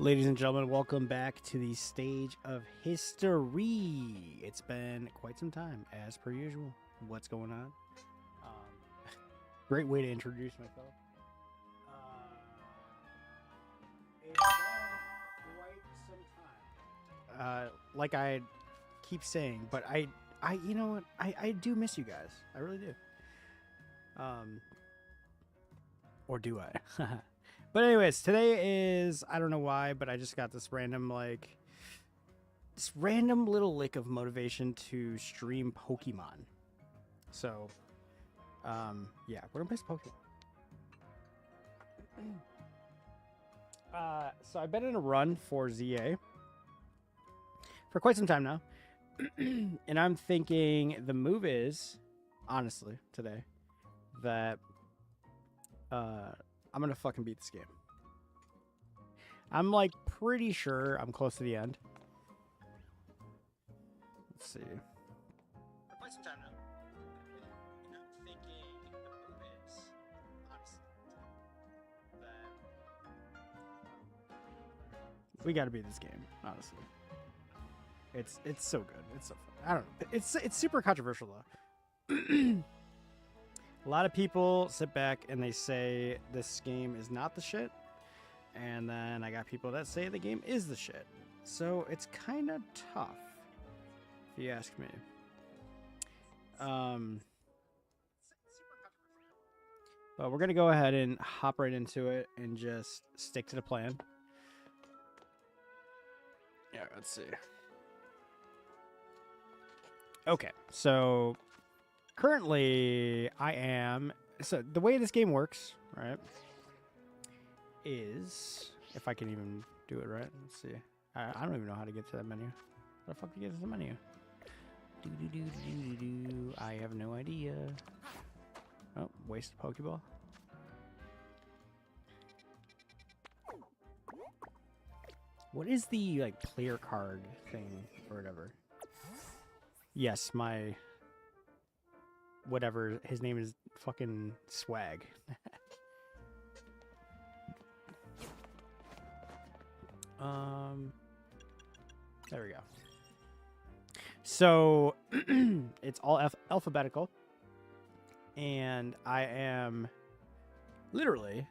Ladies and gentlemen, welcome back to the stage of history. It's been quite some time, as per usual. What's going on? Great way to introduce myself. It's been quite some time. Like I keep saying, but you know what? I do miss you guys. I really do. Or do I? But anyways, today is, I don't know why, but I just got this random little lick of motivation to stream Pokemon. So, yeah, we're gonna play some Pokemon. So I've been in a run for ZA for quite some time now. And I'm thinking the move is, honestly, today, that, I'm gonna fucking beat this game. I'm like pretty sure I'm close to the end. Let's see. For quite some time now. And I'm thinking the move is, honestly, that we gotta beat this game, honestly. It's so good. It's so fun. I don't know. It's super controversial though. A lot of people sit back and they say this game is not the shit. And then I got people that say the game is the shit. So it's kind of tough, if you ask me. But we're going to go ahead and hop right into it and just stick to the plan. Yeah, let's see. Okay, so currently so the way this game works, right, is, if I can even do it right, let's see. I don't even know how to get to that menu. How the fuck do you get to the menu? I have no idea. Oh, waste a Pokeball. What is the, like, player card thing or whatever? Yes, my whatever, his name is fucking Swag. There we go. So it's all alphabetical, and I am literally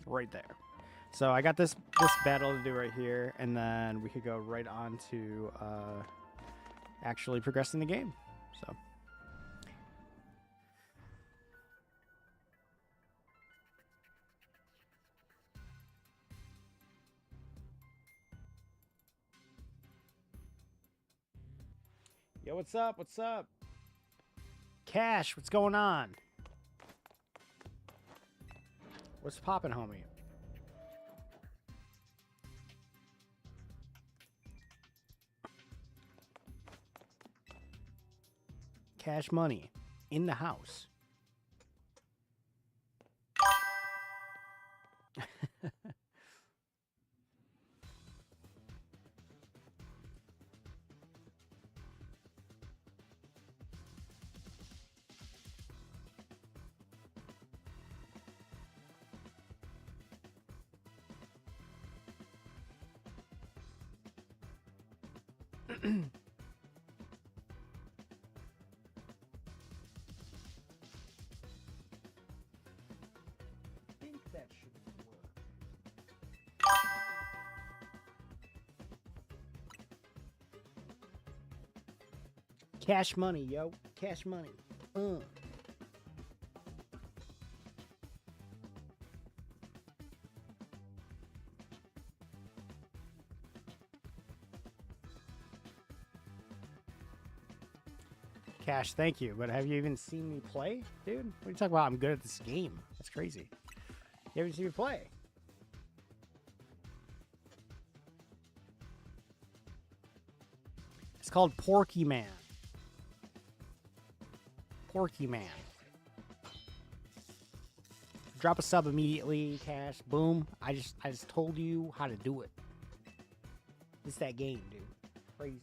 right there. So I got this battle to do right here, and then we could go right on to actually progressing the game. So. Yo, what's up? What's up? Cash, what's going on? What's poppin', homie? Cash Money in the house. That should work. Cash Money, yo. Cash Money. Cash, thank you. But have you even seen me play? Dude, what are you talking about? I'm good at this game. That's crazy. You haven't seen me play. It's called Porky Man. Porky Man. Drop a sub immediately, Cash. Boom. I just told you how to do it. It's that game, dude. Crazy.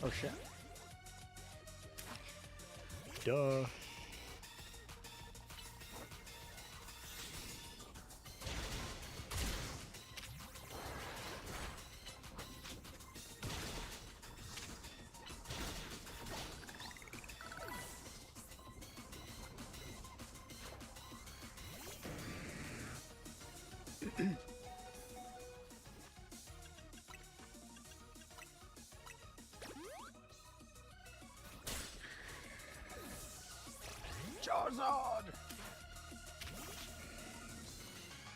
Oh shit. Duh. Charizard!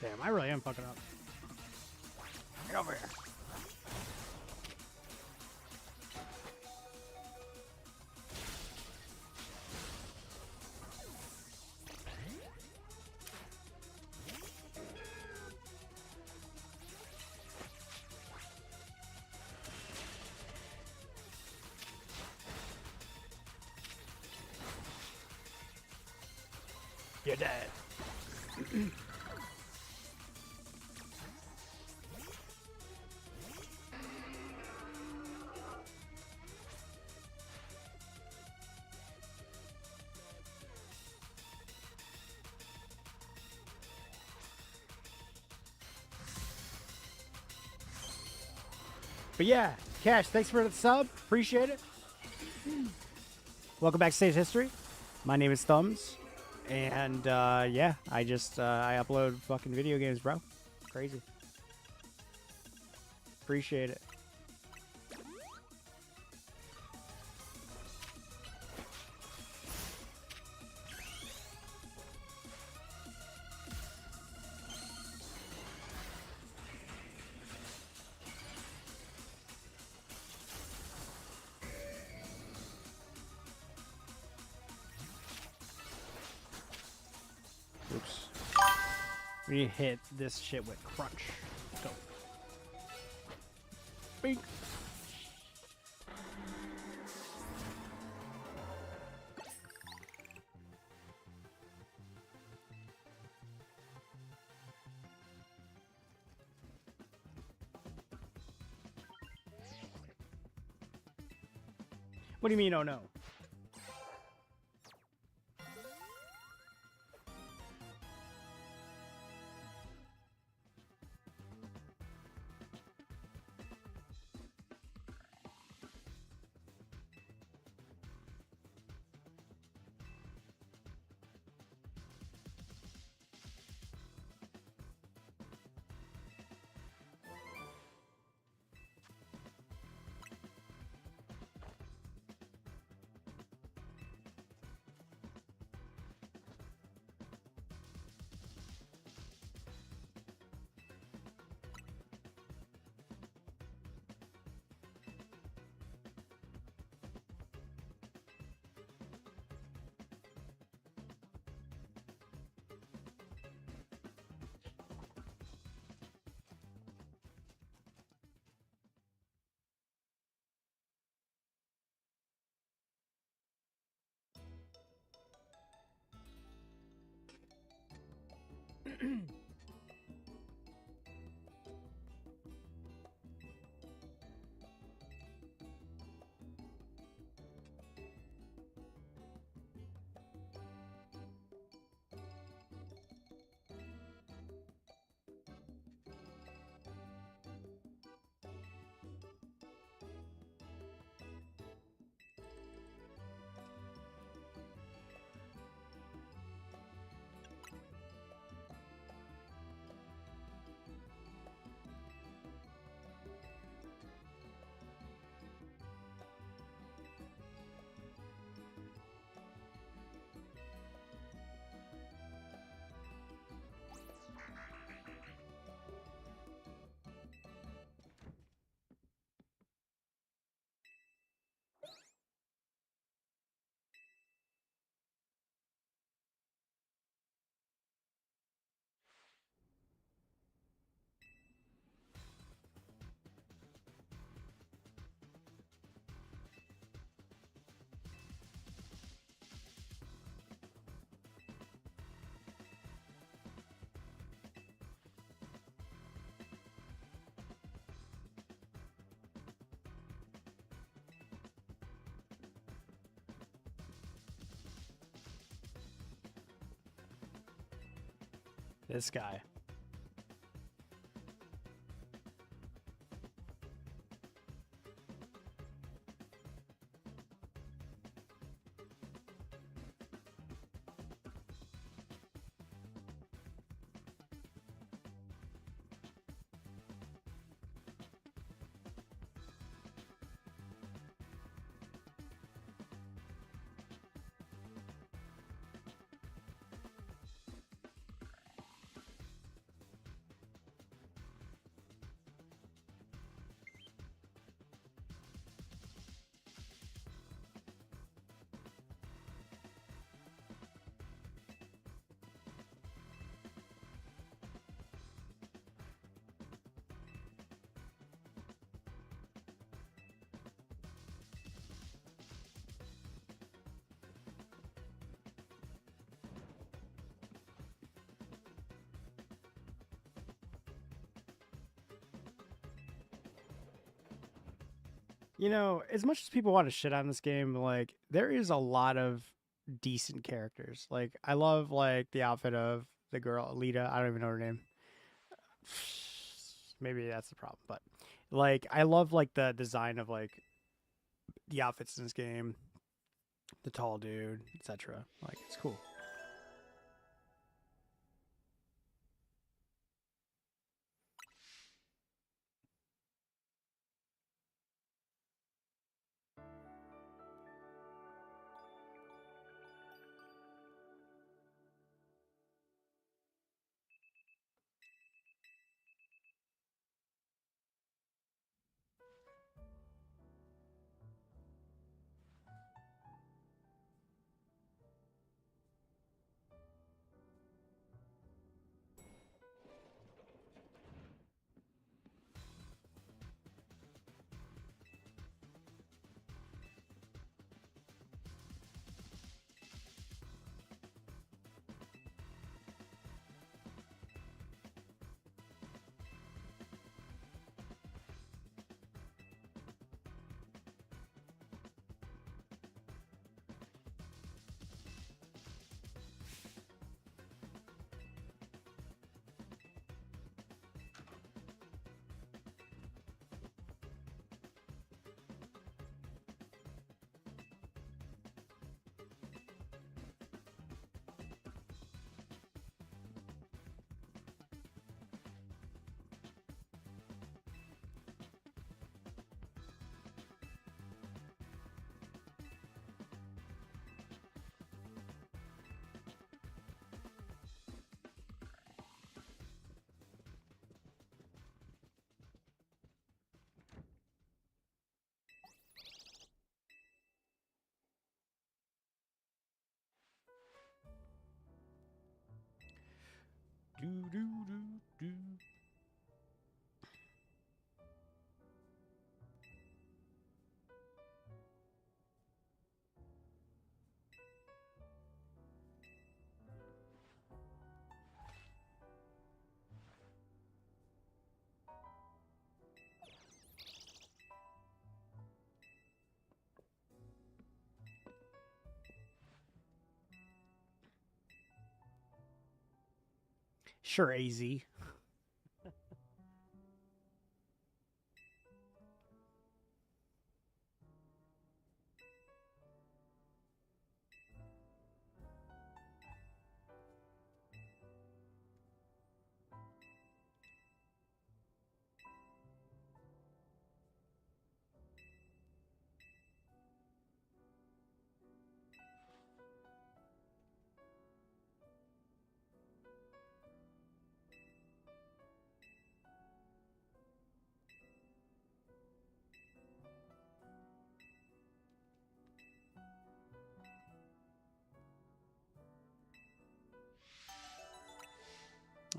Damn, I really am fucking up. Get over here. You're dead. But yeah, Cash, thanks for the sub. Appreciate it. Welcome back to Stage History. My name is Thumbs. And yeah, I upload fucking video games, bro. Crazy. Appreciate it. Oops. We need to hit this shit with crunch. Let's go. Bink. What do you mean, oh no? This guy. You know, as much as people want to shit on this game, like there is a lot of decent characters. Like I love like the outfit of the girl Alita. I don't even know her name. Maybe that's the problem, but like I love like the design of like the outfits in this game, the tall dude, etc. Like it's cool. Do do do do. Sure, AZ.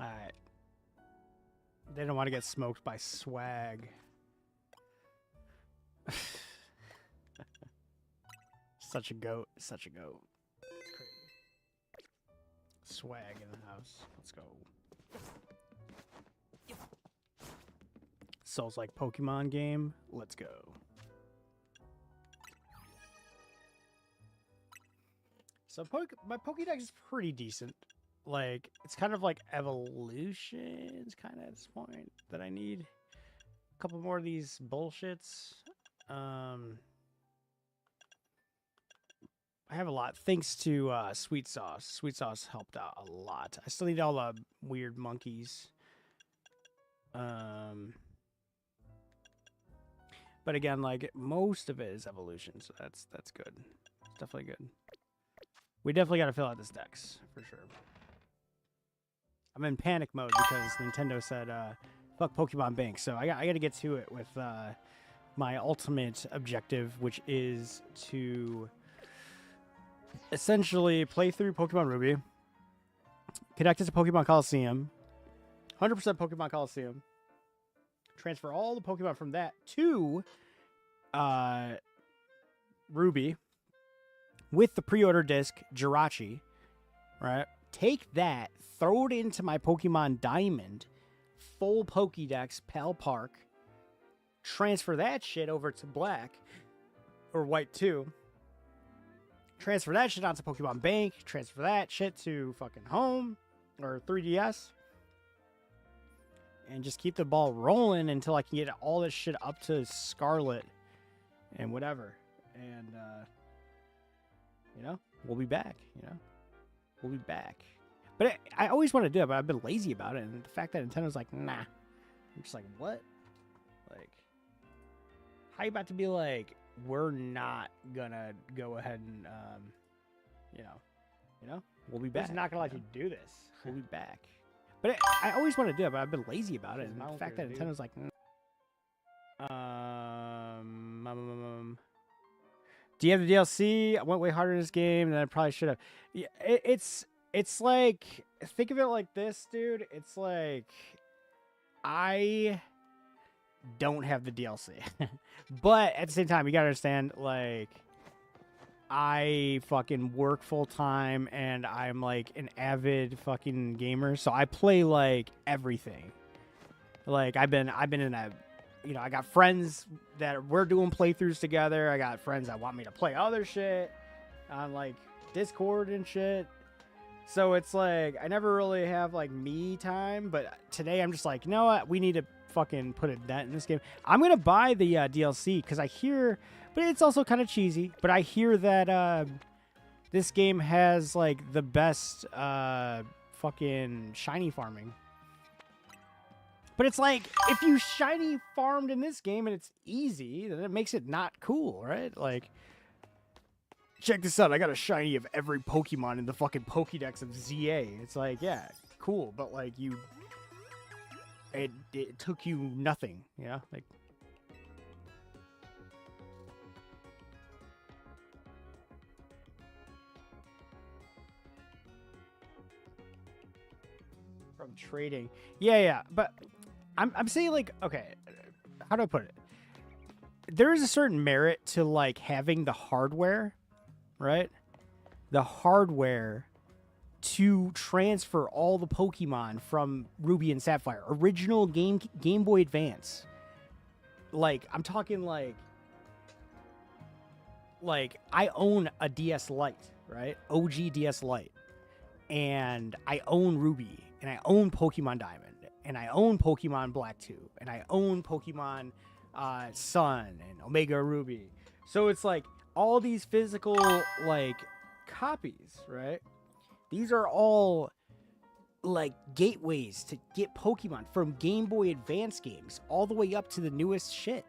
All right. They don't want to get smoked by swag. Such a goat. Such a goat. It's crazy. Swag in the house. Let's go. Souls like Pokemon game. Let's go. So my Pokédex is pretty decent. Like, it's kind of like evolutions, kind of at this point that I need a couple more of these bullshits. I have a lot thanks to Sweet Sauce. Sweet Sauce helped out a lot. I still need all the weird monkeys. But again, like, most of it is evolution, so that's good. It's definitely good. We definitely got to fill out this dex for sure. I'm in panic mode because Nintendo said, "Fuck Pokemon Bank," so I got to get to it with my ultimate objective, which is to essentially play through Pokemon Ruby, connect it to Pokemon Coliseum, 100% Pokemon Coliseum, transfer all the Pokemon from that to Ruby with the pre-order disc Jirachi, right? Take that, throw it into my Pokemon Diamond, full Pokédex, Pal Park, transfer that shit over to Black, or White 2, transfer that shit onto Pokemon Bank, transfer that shit to fucking Home, or 3DS, and just keep the ball rolling until I can get all this shit up to Scarlet and whatever. And, you know, we'll be back, you know? We'll be back. But I always want to do it, but I've been lazy about it. And the fact that Nintendo's like, nah. I'm just like, what? Like, how you about to be like, we're not gonna go ahead and, you know, we'll be back. We're just not gonna let you do this. We'll be back. But I always want to do it, but I've been lazy about it. And the fact that Nintendo's like, do you have the DLC? I went way harder in this game than I probably should have. Yeah, it's like, think of it like this, dude. It's like, I don't have the DLC. But at the same time, you gotta understand, like, I fucking work full time and I'm like an avid fucking gamer. So I play like everything. Like I've been in a, you know, I got friends that we're doing playthroughs together. I got friends that want me to play other shit on like Discord and shit. So it's like, I never really have like me time, but today I'm just like, you know what? We need to fucking put a dent in this game. I'm going to buy the DLC because I hear, but it's also kind of cheesy, but I hear that this game has like the best fucking shiny farming. But it's like, if you shiny farmed in this game and it's easy, then it makes it not cool, right? Like, check this out. I got a shiny of every Pokemon in the fucking Pokédex of ZA. It's like, yeah, cool. But like it took you nothing, you know? Like, from trading. Yeah. But I'm saying like, okay, how do I put it? There is a certain merit to like having the hardware, right? The hardware to transfer all the Pokemon from Ruby and Sapphire, original Game Boy Advance. Like, I'm talking like I own a DS Lite, right? OG DS Lite. And I own Ruby, and I own Pokemon Diamond, and I own Pokemon Black 2, and I own Pokemon Sun and Omega Ruby. So it's like all these physical like copies, right? These are all like gateways to get Pokemon from Game Boy Advance games all the way up to the newest shit.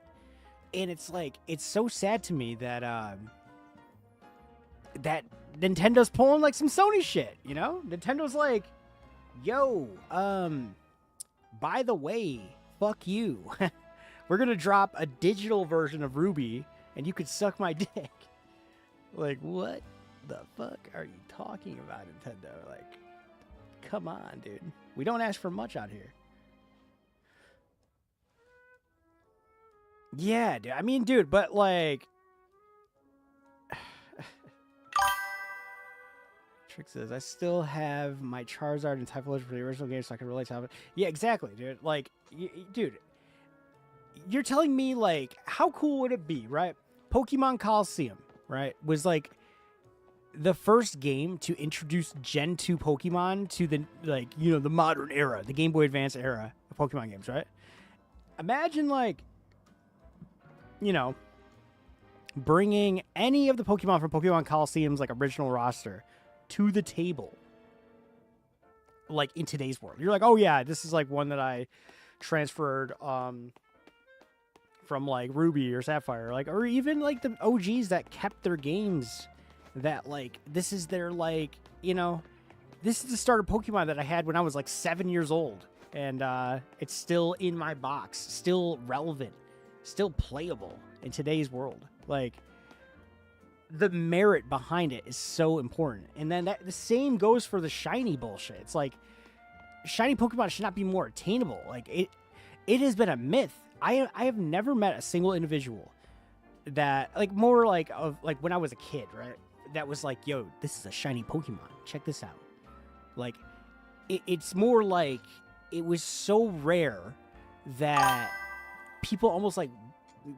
And it's like, it's so sad to me that that Nintendo's pulling like some Sony shit, you know? Nintendo's like, yo, by the way, fuck you. We're gonna drop a digital version of Ruby and you could suck my dick. Like, what the fuck are you talking about, Nintendo? Like, come on, dude. We don't ask for much out here. Yeah, dude. I mean, dude, but like, Trick says, I still have my Charizard and Typhlosion for the original game, so I can relate to it. Yeah, exactly, dude. Like, dude, you're telling me, like, how cool would it be, right? Pokemon Coliseum, right, was like the first game to introduce Gen 2 Pokemon to the, like, you know, the modern era, the Game Boy Advance era of Pokemon games, right? Imagine, like, you know, bringing any of the Pokemon from Pokemon Coliseum's, like, original roster to the table, like, in today's world. You're like, oh, yeah, this is, like, one that I transferred from, like, Ruby or Sapphire, like, or even, like, the OGs that kept their games that, like, this is their, like, you know, this is the starter Pokemon that I had when I was, like, 7 years old. And it's still in my box, still relevant, still playable in today's world. Like, the merit behind it is so important. And then the same goes for the shiny bullshit. It's like, shiny Pokemon should not be more attainable. Like, it has been a myth. I have never met a single individual that, like, more like of, like, when I was a kid, right? That was like, yo, this is a shiny Pokemon. Check this out. Like, it's more like it was so rare that people almost, like,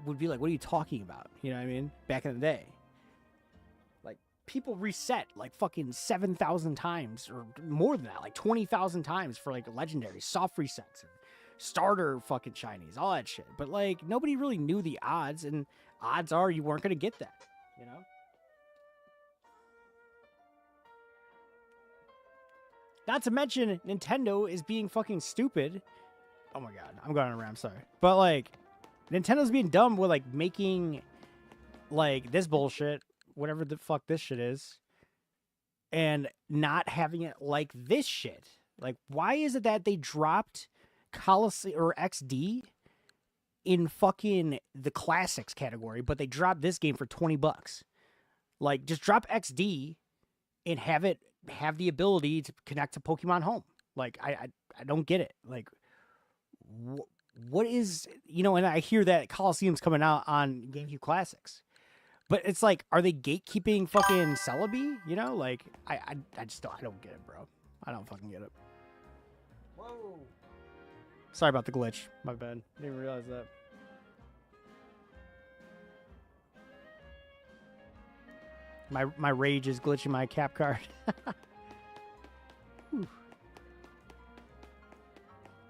would be like, what are you talking about? You know what I mean? Back in the day. Like, people reset, like, fucking 7,000 times or more than that, like 20,000 times for, like, legendary soft resets and starter fucking shinies, all that shit. But, like, nobody really knew the odds, and odds are you weren't going to get that, you know? Not to mention, Nintendo is being fucking stupid. Oh my god, I'm going on a rant, sorry. But, like, Nintendo's being dumb with, like, making, like, this bullshit, whatever the fuck this shit is, and not having it like this shit. Like, why is it that they dropped Coliseum or XD in fucking the classics category, but they dropped this game for $20? Like, just drop XD and have it have the ability to connect to Pokemon Home. Like, I don't get it. Like, what is, you know, and I hear that Coliseum's coming out on GameCube Classics, but it's like, are they gatekeeping fucking Celebi? You know, like, I just don't, I don't get it, bro. I don't fucking get it. Whoa. Sorry about the glitch. My bad. Didn't even realize that. My rage is glitching my cap card.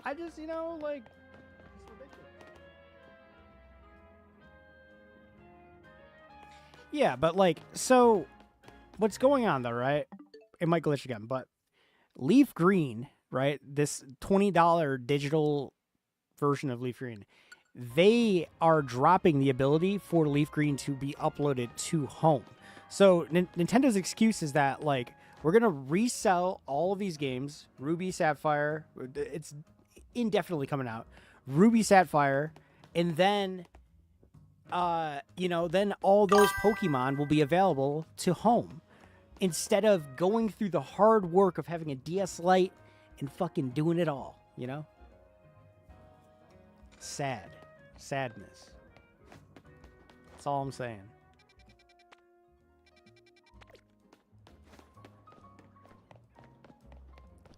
I just, you know, like, it's ridiculous. Yeah, but, like, so what's going on though, right? It might glitch again, but Leaf Green, right? This $20 digital version of Leaf Green, they are dropping the ability for Leaf Green to be uploaded to home. So Nintendo's excuse is that, like, we're going to resell all of these games, Ruby, Sapphire, it's indefinitely coming out, Ruby, Sapphire, and then, you know, then all those Pokemon will be available to home, instead of going through the hard work of having a DS Lite and fucking doing it all, you know? Sad. Sadness. That's all I'm saying.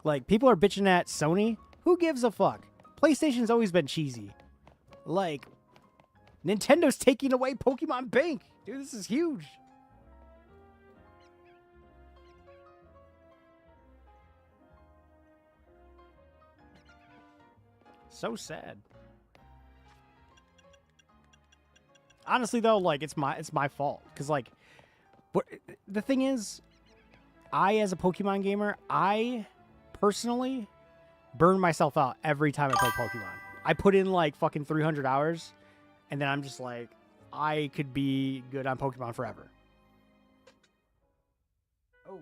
Like, people are bitching at Sony. Who gives a fuck? PlayStation's always been cheesy. Like, Nintendo's taking away Pokemon Bank. Dude, this is huge. So sad. Honestly, though, like, it's my fault. Because, like, the thing is, as a Pokemon gamer, I personally burn myself out every time I play Pokemon. I put in, like, fucking 300 hours, and then I'm just like, I could be good on Pokemon forever. Oh.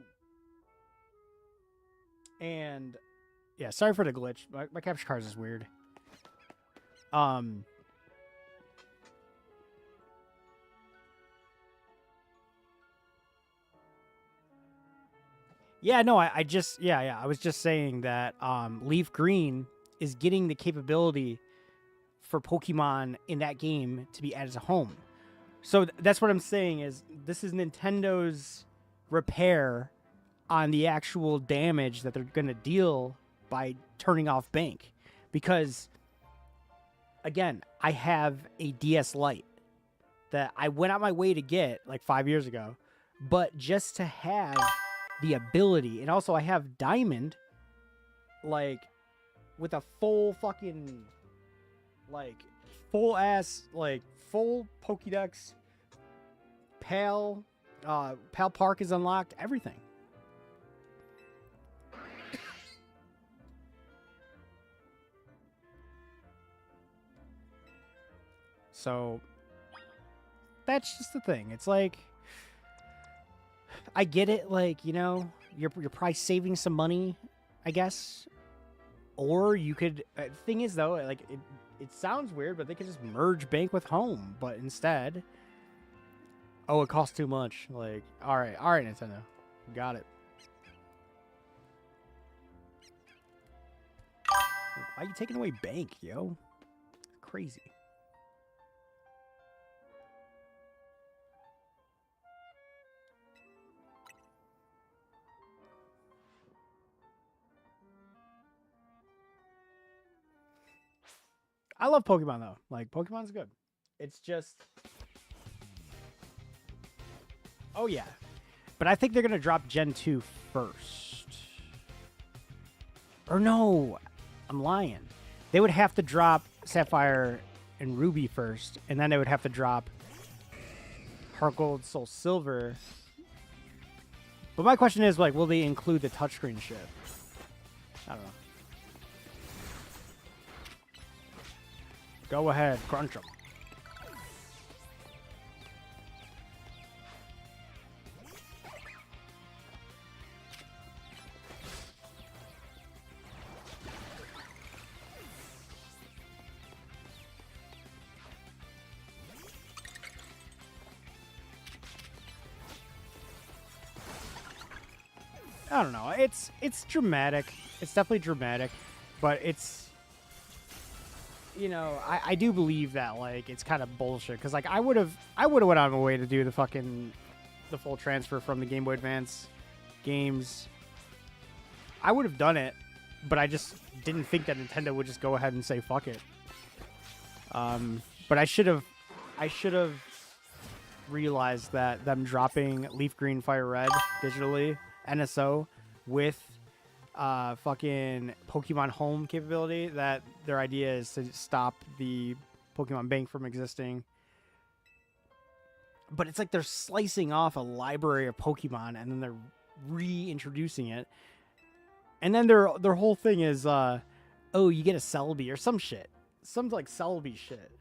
And, yeah, sorry for the glitch. My capture card is weird. Yeah, no, I just, yeah, I was just saying that Leaf Green is getting the capability for Pokemon in that game to be added to home. So that's what I'm saying, is this is Nintendo's repair on the actual damage that they're going to deal by turning off Bank. Because, again, I have a DS Lite that I went out my way to get like 5 years ago, but just to have the ability, and also I have Diamond, like, with a full fucking, like, full ass, like, full Pokédex, Pal Park is unlocked, everything. So that's just the thing. It's like, I get it, like, you know, you're probably saving some money, I guess. Or you could, thing is though, like, it sounds weird, but they could just merge Bank with Home, but instead, oh, it costs too much. Like, all right, Nintendo, got it. Why are you taking away Bank, yo? Crazy. I love Pokemon though. Like, Pokemon's good. It's just, oh yeah, but I think they're gonna drop Gen 2 first. Or no, I'm lying. They would have to drop Sapphire and Ruby first, and then they would have to drop Heart Gold, Soul Silver. But my question is, like, will they include the touchscreen shit? I don't know. Go ahead, crunch them. I don't know. It's dramatic. It's definitely dramatic, but it's, you know, I do believe that, like, it's kind of bullshit, because, like, I would have went out of my way to do the full transfer from the Game Boy Advance games. I would have done it, but I just didn't think that Nintendo would just go ahead and say fuck it. But I should have realized that them dropping Leaf Green Fire Red digitally NSO with fucking Pokemon Home capability, that their idea is to stop the Pokemon Bank from existing. But it's like they're slicing off a library of Pokemon and then they're reintroducing it. And then their whole thing is, oh, you get a Celebi or some shit. Some, like, Celebi shit.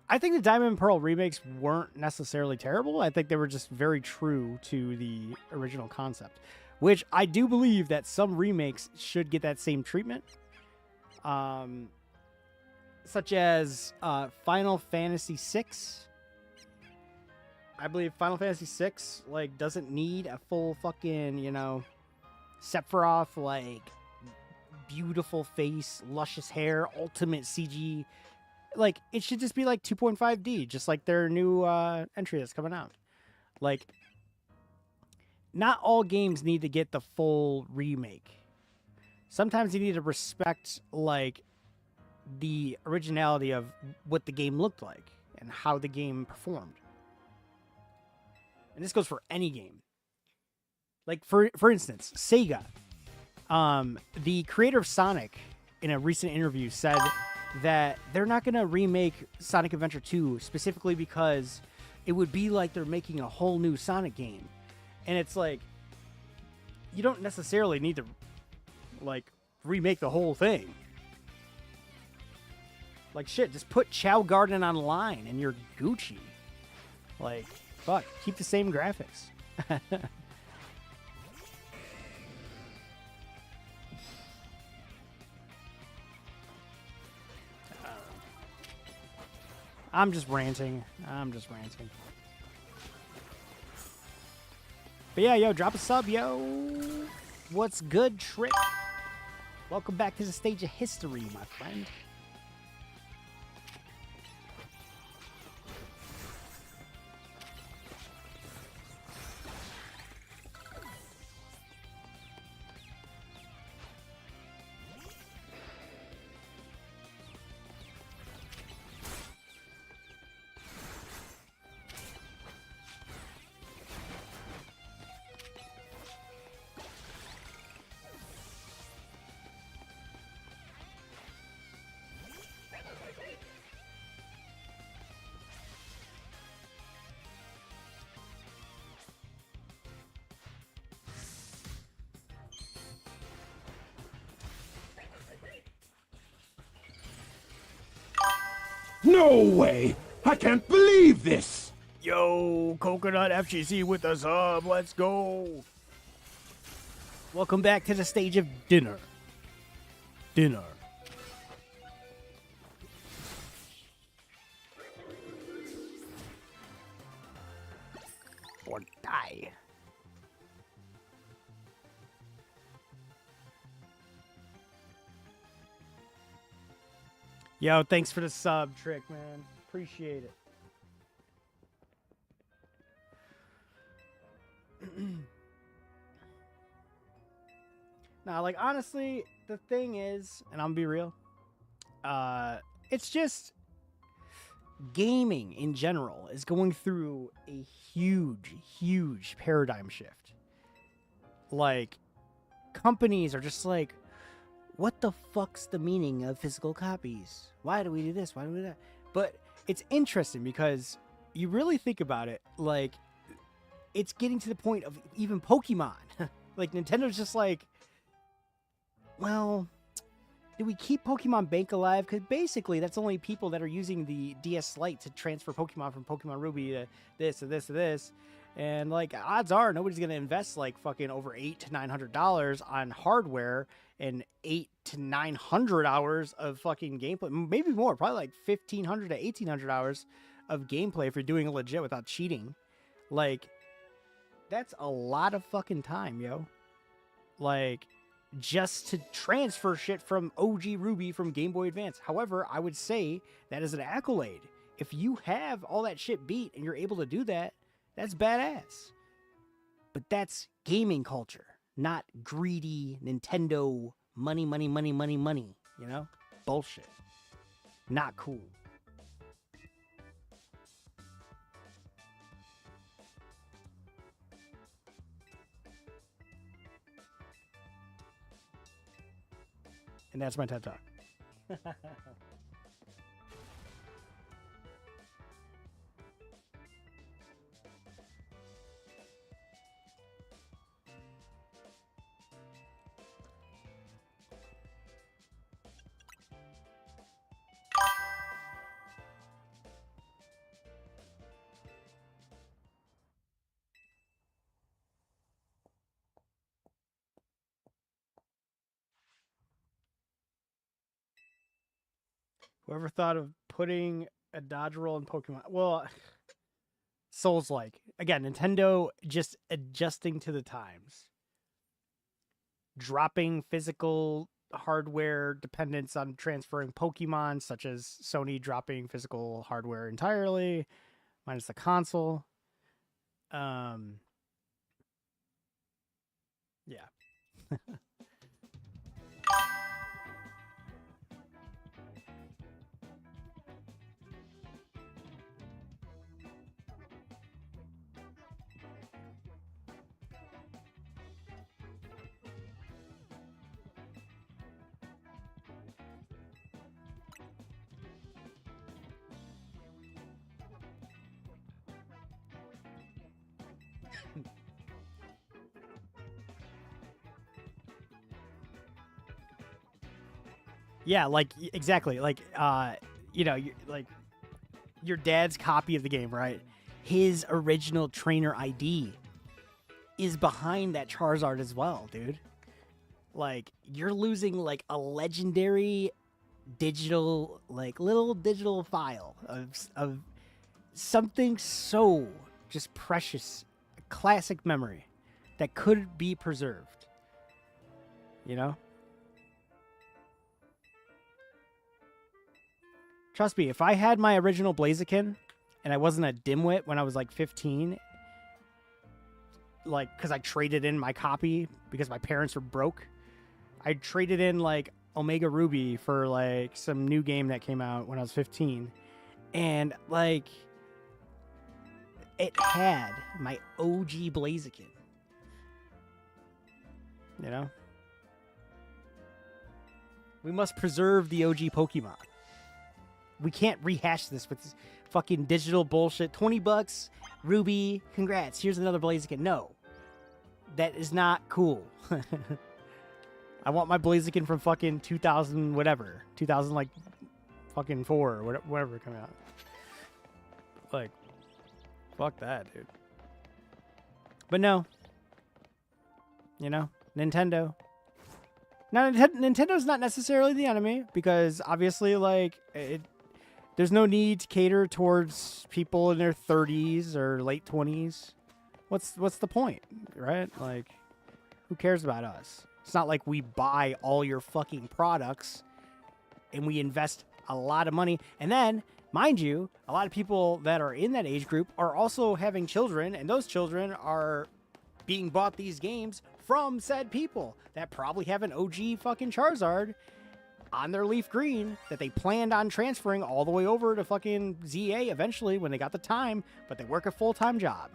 I think the Diamond and Pearl remakes weren't necessarily terrible. I think they were just very true to the original concept, which I do believe that some remakes should get that same treatment. Such as Final Fantasy VI. I believe Final Fantasy VI, like, doesn't need a full fucking, you know, Sephiroth, like, beautiful face, luscious hair, ultimate CG. Like, it should just be like 2.5D, just like their new entry that's coming out. Like, not all games need to get the full remake. Sometimes you need to respect, like, the originality of what the game looked like and how the game performed. And this goes for any game. Like, for instance, Sega. The creator of Sonic, in a recent interview, said that they're not going to remake Sonic Adventure 2 specifically because it would be like they're making a whole new Sonic game. And it's like, you don't necessarily need to, like, remake the whole thing. Like, shit, just put Chow Garden online and you're Gucci. Like, fuck, keep the same graphics. I'm just ranting. But yeah, yo, drop a sub, yo. What's good, Trick? Welcome back to the stage of history, my friend. No way! I can't believe this! Yo, Coconut FGC with the sub. Let's go. Welcome back to the stage of dinner. Dinner. Or die. Yo, thanks for the sub, Trick, man. Appreciate it. Now, like, honestly, the thing is, and I'm gonna be real, it's just gaming in general is going through a huge paradigm shift. Like, companies are just like, what the fuck's the meaning of physical copies? Why do we do this? Why do we do that? But it's interesting because you really think about it, like, it's getting to the point of even Pokemon. Like, Nintendo's just like, well, do we keep Pokemon Bank alive? Because basically, that's only people that are using the DS Lite to transfer Pokemon from Pokemon Ruby to this, to this, to this. And, like, odds are nobody's going to invest, like, fucking over $800 to $900 on hardware and 800 to 900 hours of fucking gameplay. Maybe more, probably like 1,500 to 1,800 hours of gameplay if you're doing it legit without cheating. Like, that's a lot of fucking time, yo. Like, just to transfer shit from OG Ruby from Game Boy Advance. However, I would say that is an accolade. If you have all that shit beat and you're able to do that, that's badass. But that's gaming culture, not greedy Nintendo money, you know? Bullshit. Not cool. And that's my TED Talk. Whoever thought of putting a dodge roll in Pokemon? Well, Souls-like. Again, Nintendo just adjusting to the times. Dropping physical hardware dependence on transferring Pokemon, such as Sony dropping physical hardware entirely, minus the console. Yeah. Yeah, like exactly. Like you know, like your dad's copy of the game, right? His original trainer ID is behind that Charizard as well, dude. Like, you're losing like a legendary digital, like little digital file of something so just precious, a classic memory that could be preserved. You know? Trust me, if I had my original Blaziken and I wasn't a dimwit when I was like 15, like, because I traded in my copy because my parents were broke, I traded in like Omega Ruby for like some new game that came out when I was 15. And like, it had my OG Blaziken. You know? We must preserve the OG Pokemon. We can't rehash this with this fucking digital bullshit. $20, Ruby, congrats. Here's another Blaziken. No. That is not cool. I want my Blaziken from fucking 2000 whatever. 2000 like fucking 4 or whatever come out. Like, fuck that, dude. But no. You know, Nintendo. Now, Nintendo's not necessarily the enemy because obviously, like, there's no need to cater towards people in their 30s or late 20s. What's the point, right? Like, who cares about us? It's not like we buy all your fucking products and we invest a lot of money. And then, mind you, a lot of people that are in that age group are also having children, and those children are being bought these games from said people that probably have an OG fucking Charizard on their Leaf Green that they planned on transferring all the way over to fucking ZA eventually when they got the time, but they work a full-time job.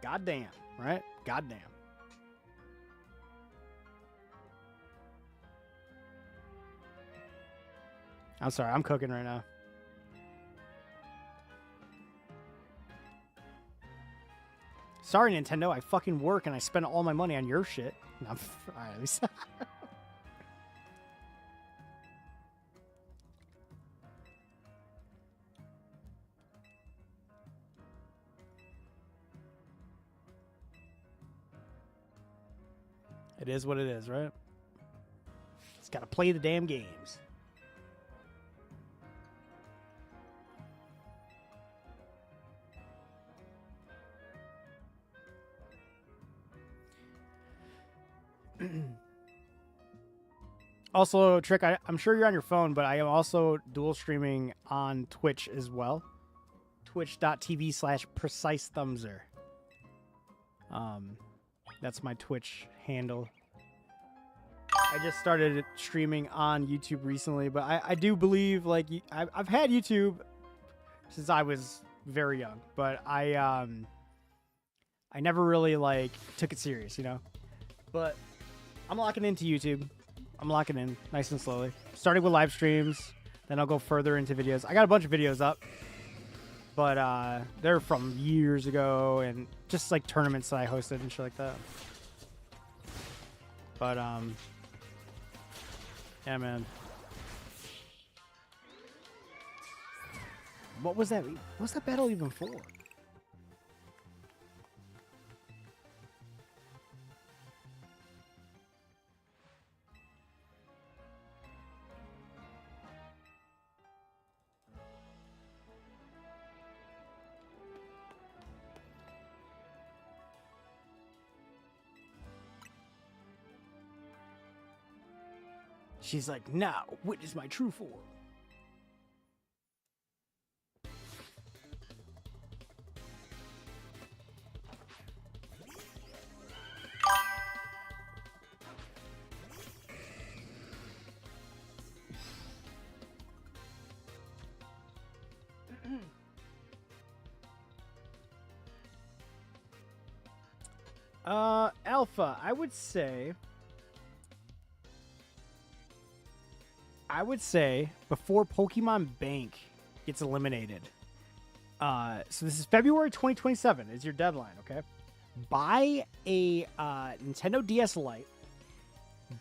Goddamn, right? Goddamn. I'm sorry, I'm cooking right now. Sorry, Nintendo, I fucking work and I spend all my money on your shit. No, all right, at least it is what it is, right? Just gotta play the damn games. Also, Trick, I'm sure you're on your phone, but I am also dual streaming on Twitch as well. Twitch.tv/PreciseThumbser. That's my Twitch handle. I just started streaming on YouTube recently, but I do believe, like, I've had YouTube since I was very young, but I never really, like, took it serious, you know? But I'm locking into YouTube. I'm locking in nice and slowly. Starting with live streams, then I'll go further into videos. I got a bunch of videos up, but they're from years ago and just like tournaments that I hosted and shit like that. But yeah, man. What was that? What's that battle even for? She's like, now, witness my true form. Alpha, I would say before Pokemon Bank gets eliminated. So this is February 2027 is your deadline, okay? Buy a Nintendo DS Lite.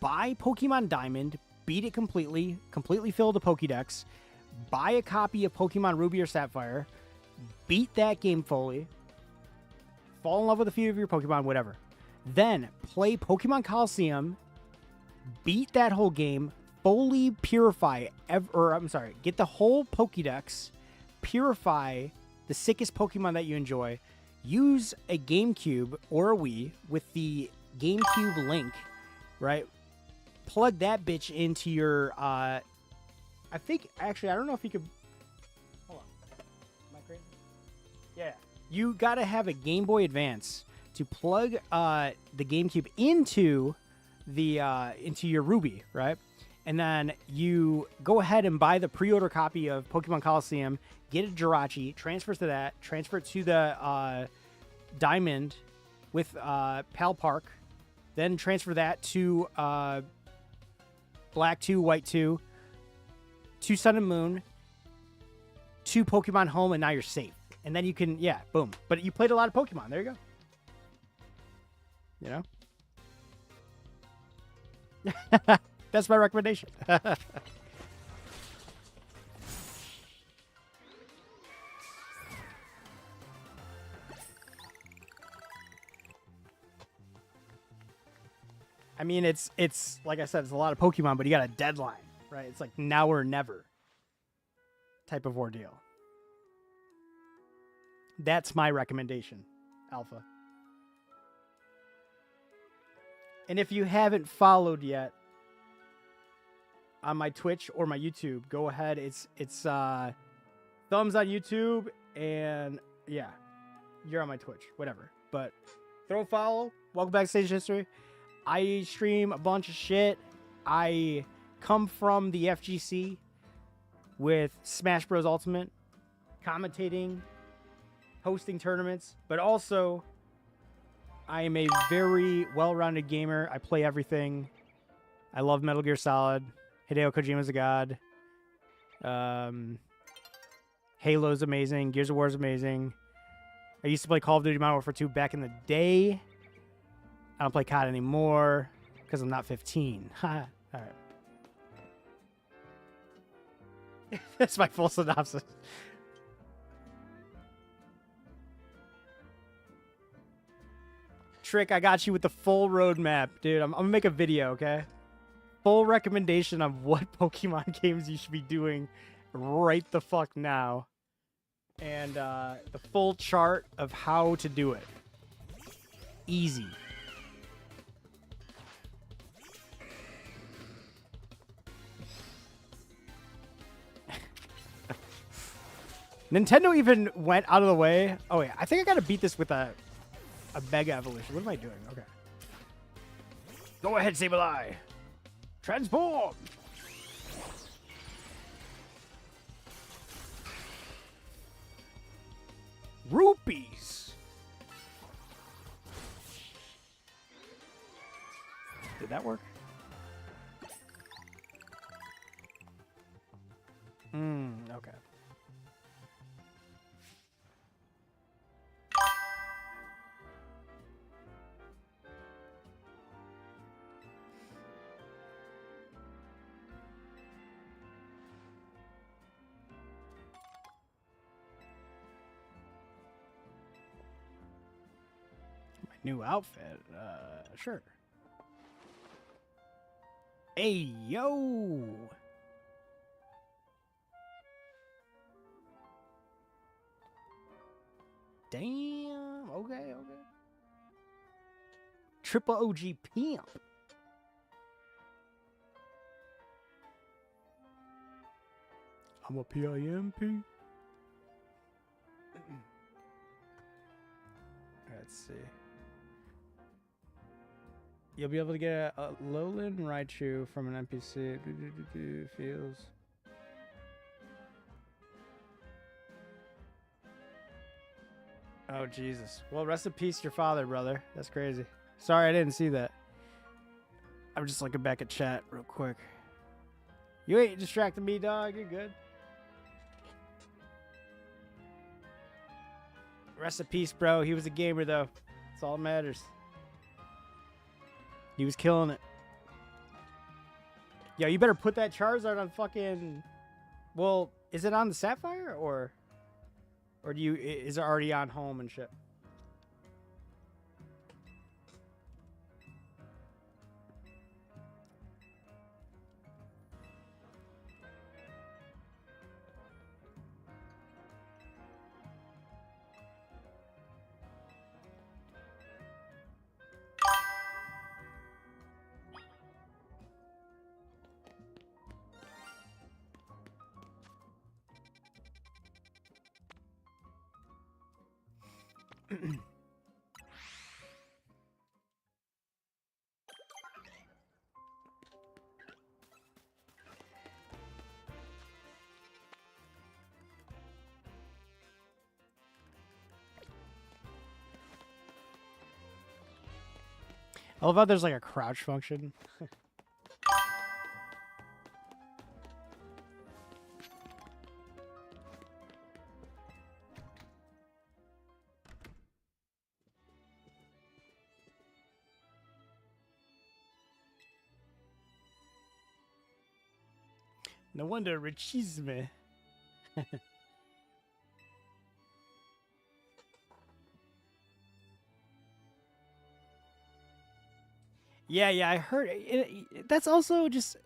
Buy Pokemon Diamond. Beat it completely fill the Pokédex. Buy a copy of Pokemon Ruby or Sapphire. Beat that game fully. Fall in love with a few of your Pokemon, whatever. Then play Pokemon Coliseum. Beat that whole game. Fully purify, get the whole Pokédex. Purify the sickest Pokemon that you enjoy. Use a GameCube or a Wii with the GameCube link, right? Plug that bitch into your, I think, actually, I don't know if you could, hold on. Am I crazy? Yeah. You gotta have a Game Boy Advance to plug the GameCube into your Ruby, right? And then you go ahead and buy the pre-order copy of Pokemon Coliseum, get a Jirachi, transfer to that, transfer it to the Diamond with Pal Park, then transfer that to Black 2, White 2, to Sun and Moon, to Pokemon Home, and now you're safe. And then you can, yeah, boom. But you played a lot of Pokemon. There you go. You know? That's my recommendation. mean, it's like I said, it's a lot of Pokemon, but you got a deadline, right? It's like now or never type of ordeal. That's my recommendation, Alpha. And if you haven't followed yet on my Twitch or my YouTube, go ahead. It's thumbs on YouTube, and yeah, you're on my Twitch, whatever. But throw a follow. Welcome back to Stage History. I stream a bunch of shit. I come from the FGC with Smash Bros. Ultimate, commentating, hosting tournaments, but also I am a very well-rounded gamer. I play everything. I love Metal Gear Solid. Hideo Kojima's a god. Halo's amazing. Gears of War's amazing. I used to play Call of Duty Modern Warfare 2 back in the day. I don't play COD anymore because I'm not 15. All right. That's my full synopsis. Trick, I got you with the full roadmap, dude. I'm gonna make a video, okay? Full recommendation of what Pokemon games you should be doing right the fuck now. And the full chart of how to do it. Easy. Nintendo even went out of the way. Oh, yeah. I think I gotta beat this with a Mega Evolution. What am I doing? Okay. Go ahead, Sableye. Transform! Rupees! Did that work? Okay. New outfit? Sure. Hey, yo! Damn, okay. Triple OG Pimp. I'm a PIMP. Let's see. You'll be able to get a Alolan Raichu from an NPC. Feels. Oh, Jesus. Well, rest in peace, your father, brother. That's crazy. Sorry, I didn't see that. I'm just looking back at chat real quick. You ain't distracting me, dog. You're good. Rest in peace, bro. He was a gamer, though. That's all that matters. He was killing it. Yo, you better put that Charizard on fucking... Well, is it on the Sapphire, or do you... Is it already on home and shit? I love how there's like a crouch function. No wonder Richisme. Yeah, I heard. That's also just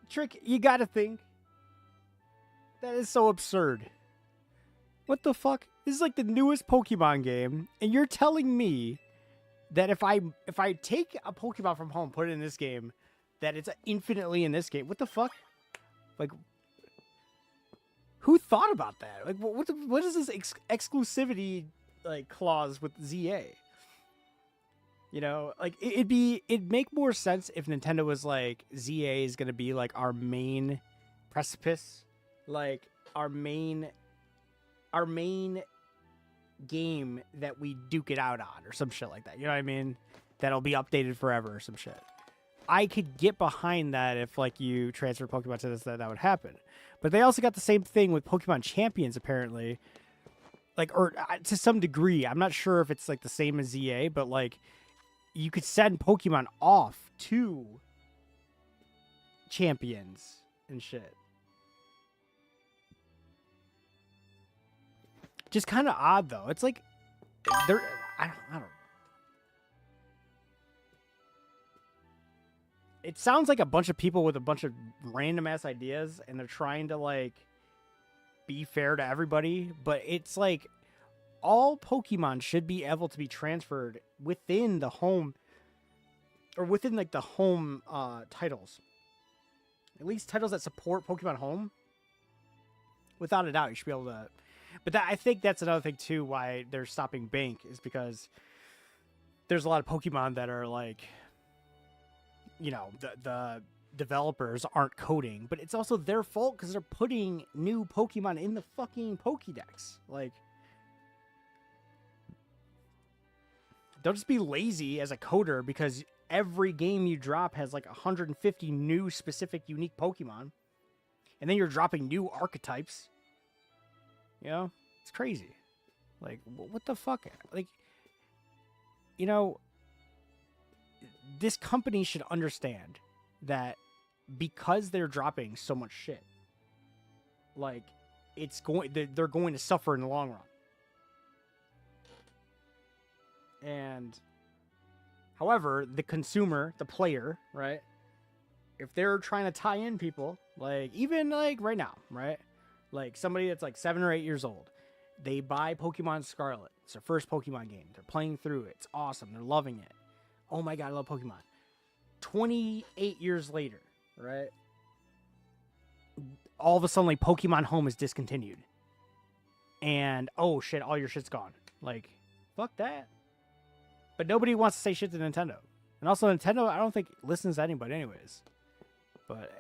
Trick. You gotta think that is so absurd. What the fuck? This is like the newest Pokemon game, and you're telling me that if I take a Pokemon from home, put it in this game, that it's infinitely in this game. What the fuck? Like, who thought about that? Like, what is this exclusivity like clause with ZA? You know, like it'd make more sense if Nintendo was like, ZA is gonna be like our main precipice, like our main game that we duke it out on or some shit like that. You know what I mean? That'll be updated forever or some shit. I could get behind that if like you transfer Pokemon to this, that would happen. But they also got the same thing with Pokemon Champions apparently. Like, or to some degree, I'm not sure if it's like the same as ZA, but like you could send Pokemon off to Champions and shit. Just kind of odd though. It's like they're I don't. It sounds like a bunch of people with a bunch of random ass ideas, and they're trying to like be fair to everybody. But it's like all Pokemon should be able to be transferred within the home, or within like the home titles. At least titles that support Pokemon Home. Without a doubt, you should be able to. But I think that's another thing too why they're stopping Bank is because there's a lot of Pokemon that are like, you know, the developers aren't coding, but it's also their fault because they're putting new Pokemon in the fucking Pokédex. Like, don't just be lazy as a coder because every game you drop has like 150 new specific unique Pokemon, and then you're dropping new archetypes. You know, it's crazy. Like, what the fuck? Like, you know, this company should understand that because they're dropping so much shit, like, they're going to suffer in the long run. And, however, the consumer, the player, right? If they're trying to tie in people, like, even like right now, right? Like somebody that's like 7 or 8 years old, they buy Pokemon Scarlet. It's their first Pokemon game. They're playing through it. It's awesome. They're loving it. Oh my God, I love Pokemon. 28 years later, right? All of a sudden, like, Pokemon Home is discontinued. And, oh shit, all your shit's gone. Like, fuck that. But nobody wants to say shit to Nintendo. And also, Nintendo, I don't think listens to anybody anyways. But,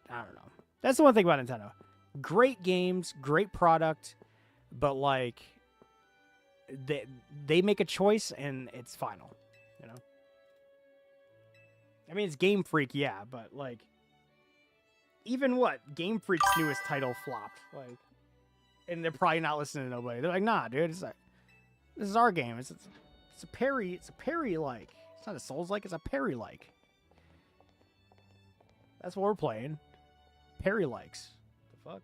I don't know. That's the one thing about Nintendo. Great games, great product, but like they make a choice and it's final, you know. I mean, it's Game Freak, yeah, but like even Game Freak's newest title flopped, like, and they're probably not listening to nobody. They're like, nah, dude, it's like this is our game. It's a parry. It's a parry like. It's not a Souls like. It's a parry like. That's what we're playing. Parry likes. Fuck.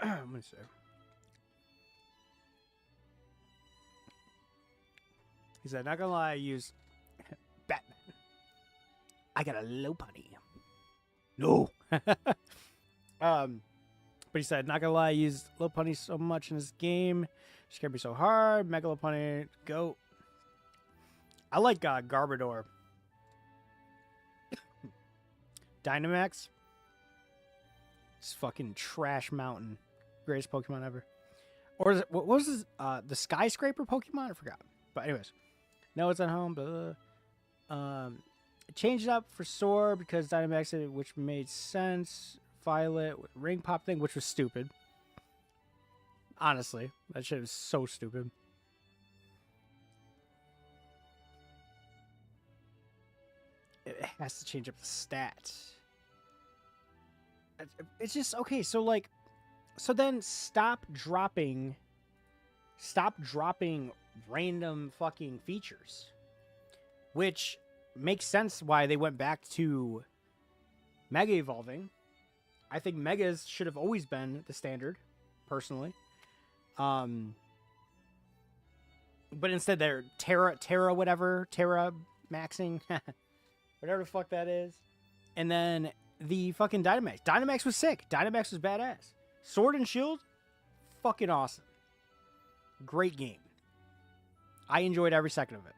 Let me see. He said, not gonna lie, I use Batman. I got a Lopunny. No. But he said, not gonna lie, I used Lopunny so much in this game. She can't be so hard. Mega Lopunny, go. I like Garbodor. Dynamax. It's fucking trash mountain. Greatest Pokemon ever. Or is it, what was this? The Skyscraper Pokemon? I forgot. But anyways. No, it's at home. Blah, blah. Changed it up for Sword because Dynamax, which made sense. Violet with ring pop thing, which was stupid. Honestly, that shit was so stupid. It has to change up the stats. It's just okay. So like, so then stop dropping random fucking features, which makes sense why they went back to Mega Evolving. I think Megas should have always been the standard, personally. But instead they're Terra maxing, whatever the fuck that is. And then the fucking Dynamax. Dynamax was sick. Dynamax was badass. Sword and Shield, fucking awesome. Great game. I enjoyed every second of it.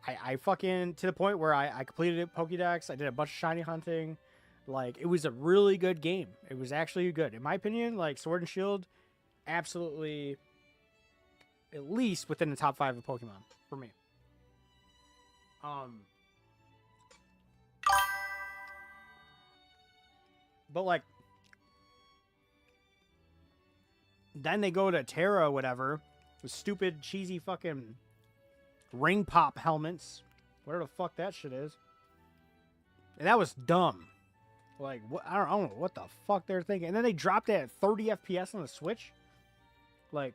I fucking, to the point where I completed it, Pokédex. I did a bunch of shiny hunting. Like, it was a really good game. It was actually good. In my opinion, like, Sword and Shield, absolutely, at least within the top 5 of Pokemon, for me. But, like, then they go to Terra, whatever, with stupid, cheesy fucking ring pop helmets. Whatever the fuck that shit is. And that was dumb. Like, what? I don't know what the fuck they're thinking. And then they dropped it at 30 FPS on the Switch. Like,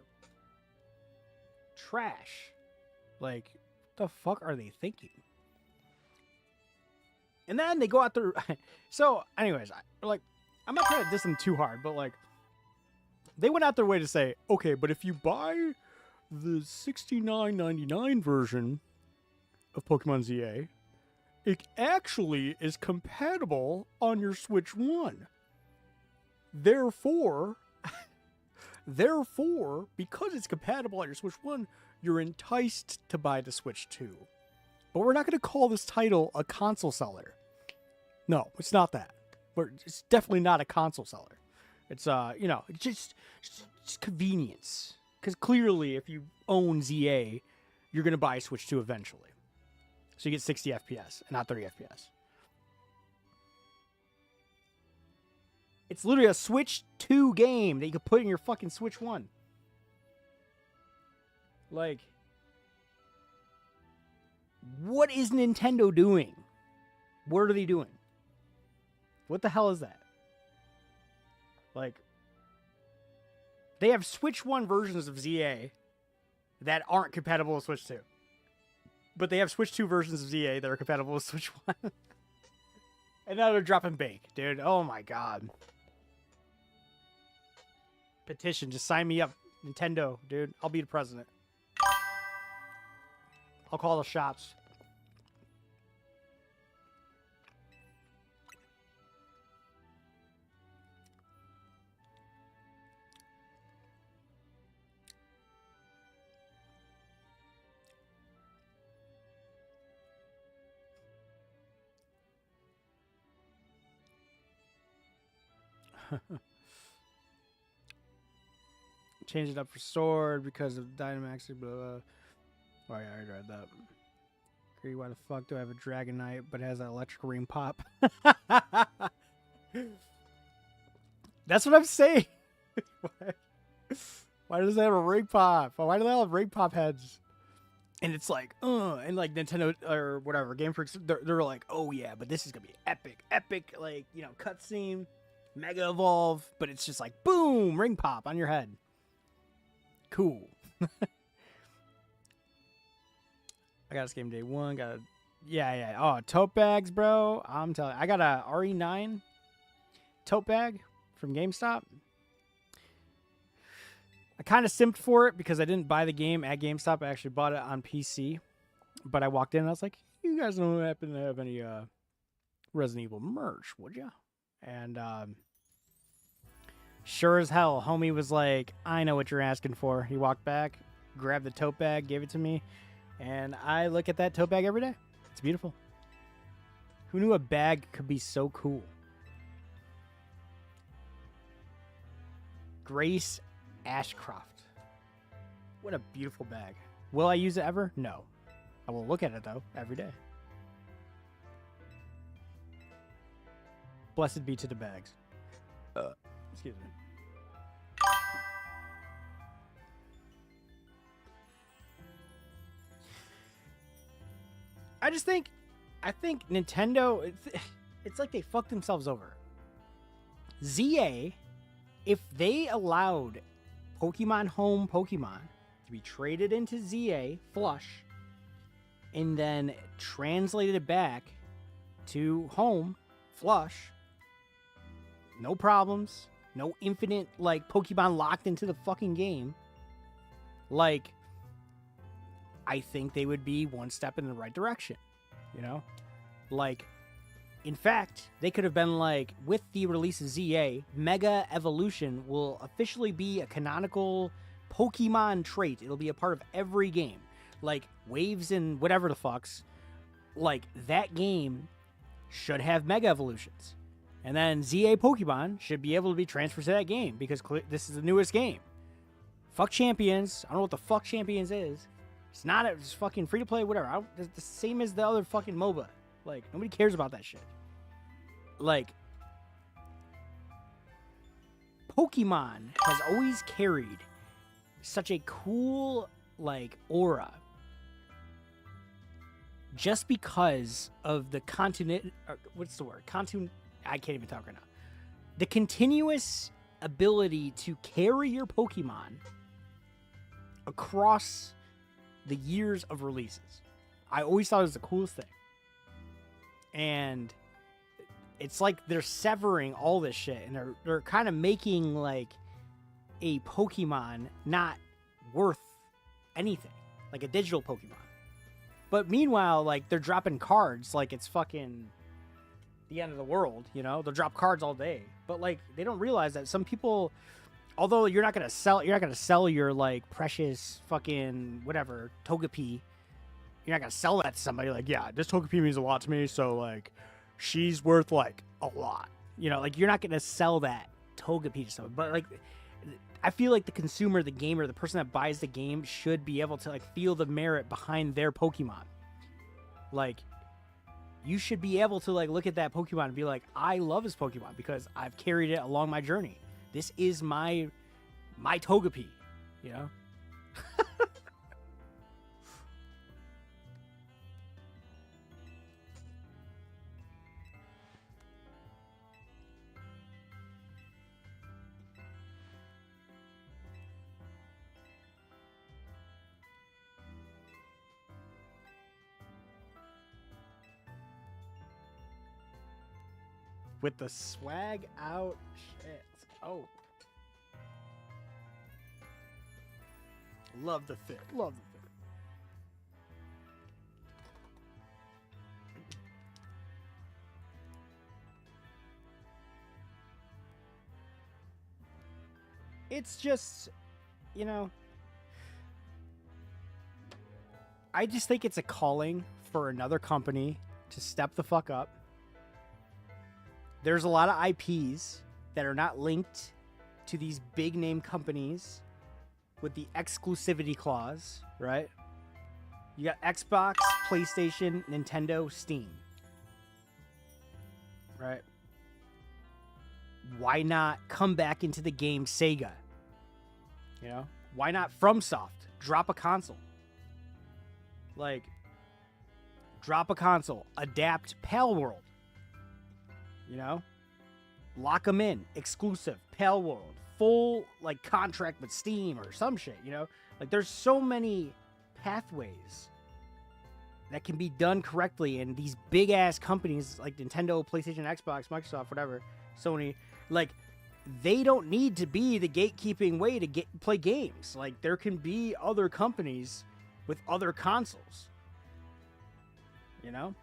trash. Like, what the fuck are they thinking? And then they go out there. So, anyways, I'm not trying to diss them too hard, but like, they went out their way to say, okay, but if you buy the $69.99 version of Pokemon ZA, it actually is compatible on your Switch 1. Therefore, because it's compatible on your Switch 1, you're enticed to buy the Switch 2. But we're not going to call this title a console seller. No, it's not that. It's definitely not a console seller. It's, just convenience. Because clearly, if you own ZA, you're going to buy a Switch 2 eventually. So you get 60 FPS and not 30 FPS. It's literally a Switch 2 game that you could put in your fucking Switch 1. Like, what is Nintendo doing? What are they doing? What the hell is that? Like, they have Switch 1 versions of ZA that aren't compatible with Switch 2. But they have Switch 2 versions of ZA that are compatible with Switch 1. And now they're dropping bake, dude. Oh my god. Petition, just sign me up. Nintendo, dude. I'll be the president. I'll call the shots. Change it up for Sword because of Dynamax. Blah, blah. Oh, yeah, I already read that. Agree, why the fuck do I have a Dragonite but it has that electric ring pop? That's what I'm saying. Why does it have a ring pop? Why do they all have ring pop heads? And it's like, and like Nintendo or whatever, Game Freaks, they're like, oh yeah, but this is gonna be epic, like, you know, cutscene, Mega Evolve, but it's just like, boom, ring pop on your head. Cool. I got this game day one. Yeah. Oh, tote bags, bro. I'm telling you, I got a RE9 tote bag from GameStop. I kind of simped for it because I didn't buy the game at GameStop. I actually bought it on PC. But I walked in and I was like, you guys don't happen to have any Resident Evil merch, would you? And sure as hell, homie was like, I know what you're asking for. He walked back, grabbed the tote bag, gave it to me. And I look at that tote bag every day. It's beautiful. Who knew a bag could be so cool? Grace Ashcroft. What a beautiful bag. Will I use it ever? No. I will look at it, though, every day. Blessed be to the bags. Excuse me. I think Nintendo, it's like they fucked themselves over. ZA, if they allowed Pokemon Home Pokemon to be traded into ZA flush and then translated back to home flush. No problems. No infinite, like, Pokemon locked into the fucking game. Like, I think they would be one step in the right direction. You know? Like, in fact, they could have been like, with the release of ZA, Mega Evolution will officially be a canonical Pokemon trait. It'll be a part of every game. Like, Waves and whatever the fucks. Like, that game should have Mega Evolutions. And then ZA Pokemon should be able to be transferred to that game because this is the newest game. Fuck Champions. I don't know what the fuck Champions is. It's not. It's fucking free to play, whatever. It's the same as the other fucking MOBA. Like, nobody cares about that shit. Like, Pokemon has always carried such a cool, like, aura. Just because of the what's the word? I can't even talk right now. The continuous ability to carry your Pokemon across the years of releases. I always thought it was the coolest thing. And it's like they're severing all this shit and they're kind of making like a Pokemon not worth anything, like a digital Pokemon. But meanwhile, like, they're dropping cards like it's fucking the end of the world, you know? They'll drop cards all day. But, like, they don't realize that some people, although you're not gonna sell your, like, precious fucking whatever Togepi. You're not gonna sell that to somebody like, yeah, this Togepi means a lot to me, so, like, she's worth, like, a lot. You know, like, you're not gonna sell that Togepi to someone. But, like, I feel like the consumer, the gamer, the person that buys the game should be able to, like, feel the merit behind their Pokemon. Like, you should be able to, like, look at that Pokemon and be like, I love this Pokemon because I've carried it along my journey. This is my Togepi, you know? With the swag out shit. Oh. Love the fit. Love the fit. It's just, you know, I just think it's a calling for another company to step the fuck up. There's a lot of IPs that are not linked to these big name companies with the exclusivity clause, right? You got Xbox, PlayStation, Nintendo, Steam. Right? Why not come back into the game Sega? You know? Why not FromSoft? Drop a console. Like, drop a console. Adapt Palworld. You know? Lock them in. Exclusive. Palworld. Full, like, contract with Steam or some shit, you know? Like, there's so many pathways that can be done correctly, and these big-ass companies like Nintendo, PlayStation, Xbox, Microsoft, whatever, Sony, like, they don't need to be the gatekeeping way to play games. Like, there can be other companies with other consoles. You know?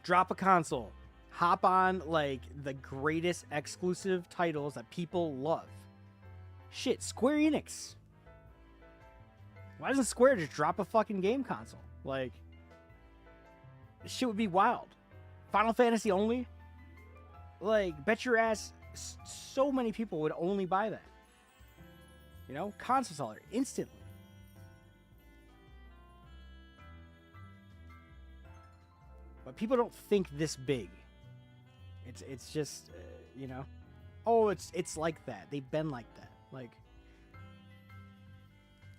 Drop a console. Hop on, like, the greatest exclusive titles that people love. Shit, Square Enix. Why doesn't Square just drop a fucking game console? Like, this shit would be wild. Final Fantasy only? Like, bet your ass so many people would only buy that. You know? Console seller. Instantly. But people don't think this big. It's just, you know? Oh, it's like that. They've been like that. Like,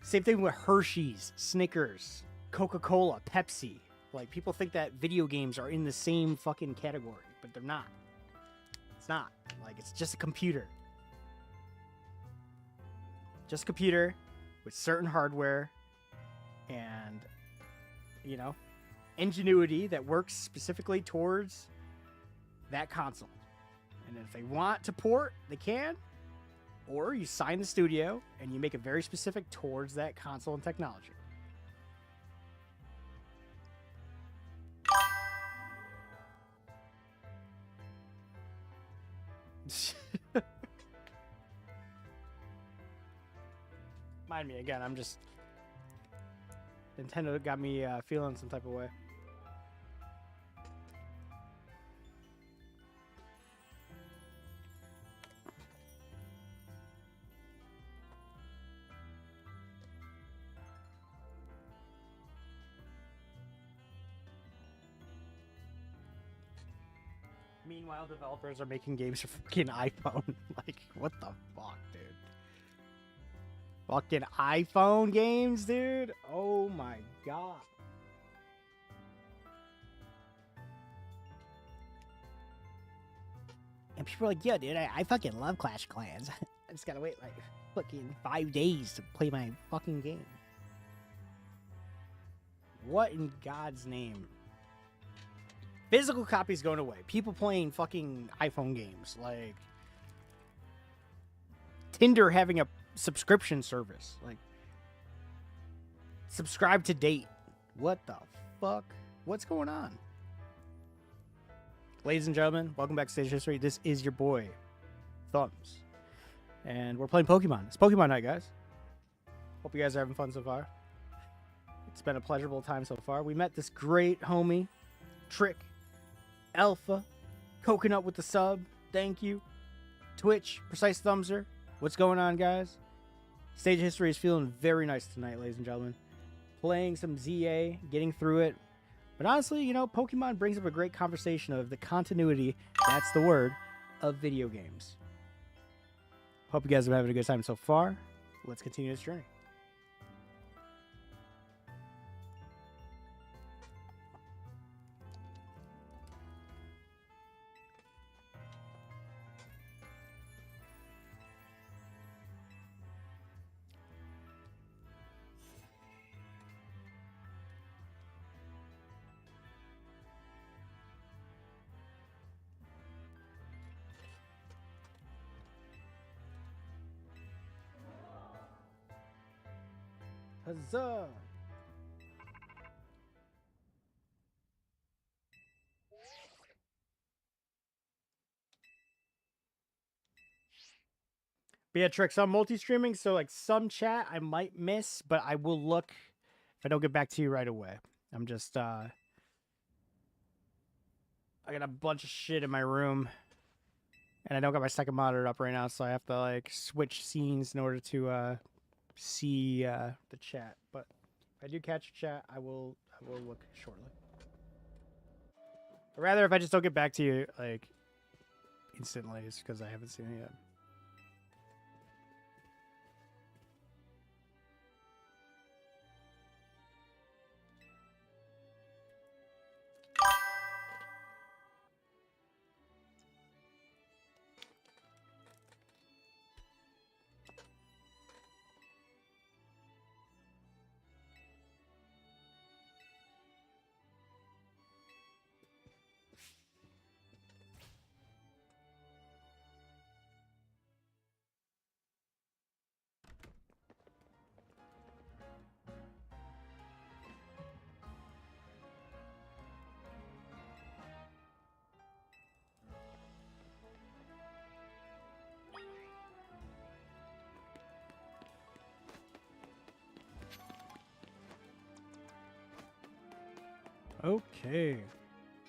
same thing with Hershey's, Snickers, Coca-Cola, Pepsi. Like, people think that video games are in the same fucking category, but they're not. It's not. Like, it's just a computer. just a computer with certain hardware and, you know, ingenuity that works specifically towards that console. And if they want to port, they can. Or you sign the studio and you make it very specific towards that console and technology. Mind me again, I'm just... Nintendo got me feeling some type of way. Meanwhile, developers are making games for fucking iPhone. Like, what the fuck, dude? Fucking iPhone games, dude? Oh my god. And people are like, yeah, dude, I fucking love Clash of Clans. I just gotta wait like fucking 5 days to play my fucking game. What in God's name? Physical copies going away. People playing fucking iPhone games. Like Tinder having a subscription service. Like subscribe to date. What the fuck? What's going on? Ladies and gentlemen, welcome back to Stage History. This is your boy, Thumbs. And we're playing Pokemon. It's Pokemon night, guys. Hope you guys are having fun so far. It's been a pleasurable time so far. We met this great homie, Trick, Alpha, Coconut with the sub. Thank you. Twitch, Precise Thumbser. What's going on, guys? Stage History is feeling very nice tonight, ladies and gentlemen. Playing some ZA, getting through it. But honestly, you know, Pokemon brings up a great conversation of the continuity, that's the word, of video games. Hope you guys are having a good time so far. Let's continue this journey. Huzzah! Beatrix, I'm multi-streaming, so like some chat I might miss, but I will look if I don't get back to you right away. I'm just I got a bunch of shit in my room and I don't got my second monitor up right now, so I have to like switch scenes in order to see the chat. But if I do catch a chat, I will look shortly. Or rather, if I just don't get back to you like instantly, it's because I haven't seen it yet. Okay.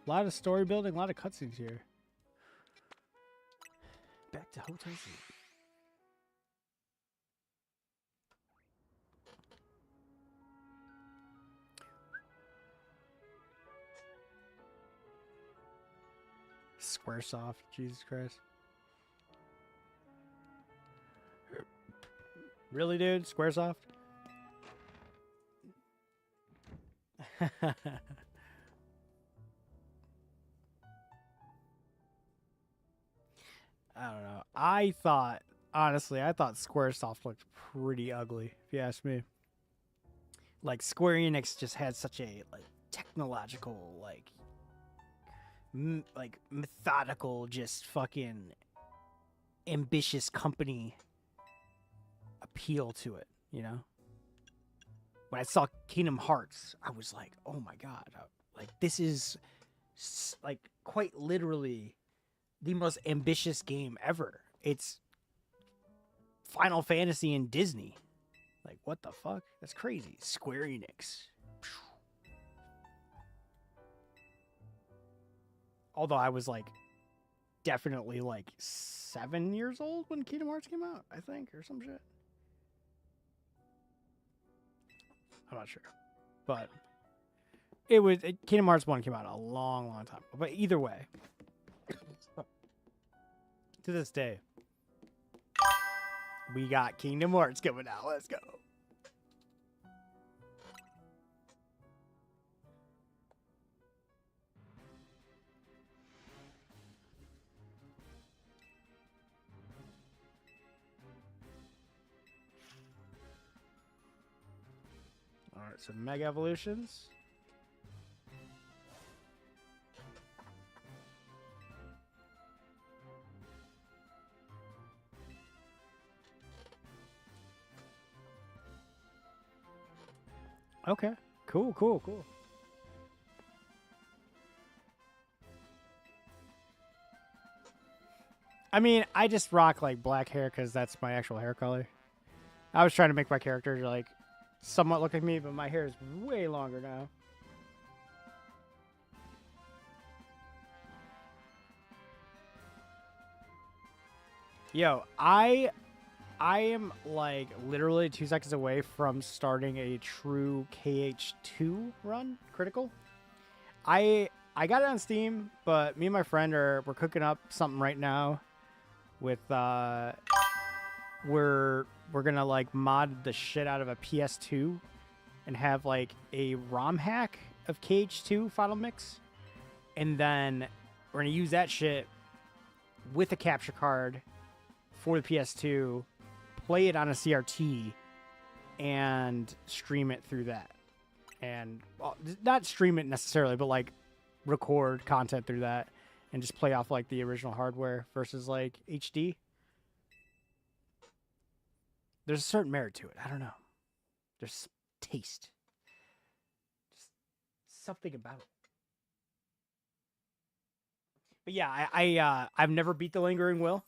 A lot of story building, a lot of cutscenes here. Back to Hotel Z. Squaresoft, Jesus Christ. Really, dude? Squaresoft? I don't know. I thought honestly, I thought Squaresoft looked pretty ugly, if you ask me. Like Square Enix just had such a like technological, like methodical, just fucking ambitious company appeal to it, you know? When I saw Kingdom Hearts, I was like, oh my god, like this is like quite literally the most ambitious game ever. It's Final Fantasy and Disney. Like, what the fuck? That's crazy. Square Enix. Although I was like definitely like 7 years old when Kingdom Hearts came out, I think, or some shit. I'm not sure. But Kingdom Hearts 1 came out a long, long time ago. But either way, to this day, we got Kingdom Hearts coming out. Let's go. Alright, so Mega Evolutions. Okay. Cool, cool, cool. I mean, I just rock like black hair because that's my actual hair color. I was trying to make my character like somewhat look like me, but my hair is way longer now. Yo, I am like literally 2 seconds away from starting a true KH2 run, critical. I got it on Steam, but me and my friend we're cooking up something right now with we're gonna like mod the shit out of a PS2 and have like a ROM hack of KH2 Final Mix, and then we're gonna use that shit with a capture card for the PS2, play it on a CRT, and stream it through that. And well, not stream it necessarily, but like record content through that and just play off like the original hardware versus like HD. There's a certain merit to it. I don't know. There's taste. Just something about it. But yeah, I've never beat the Lingering Will.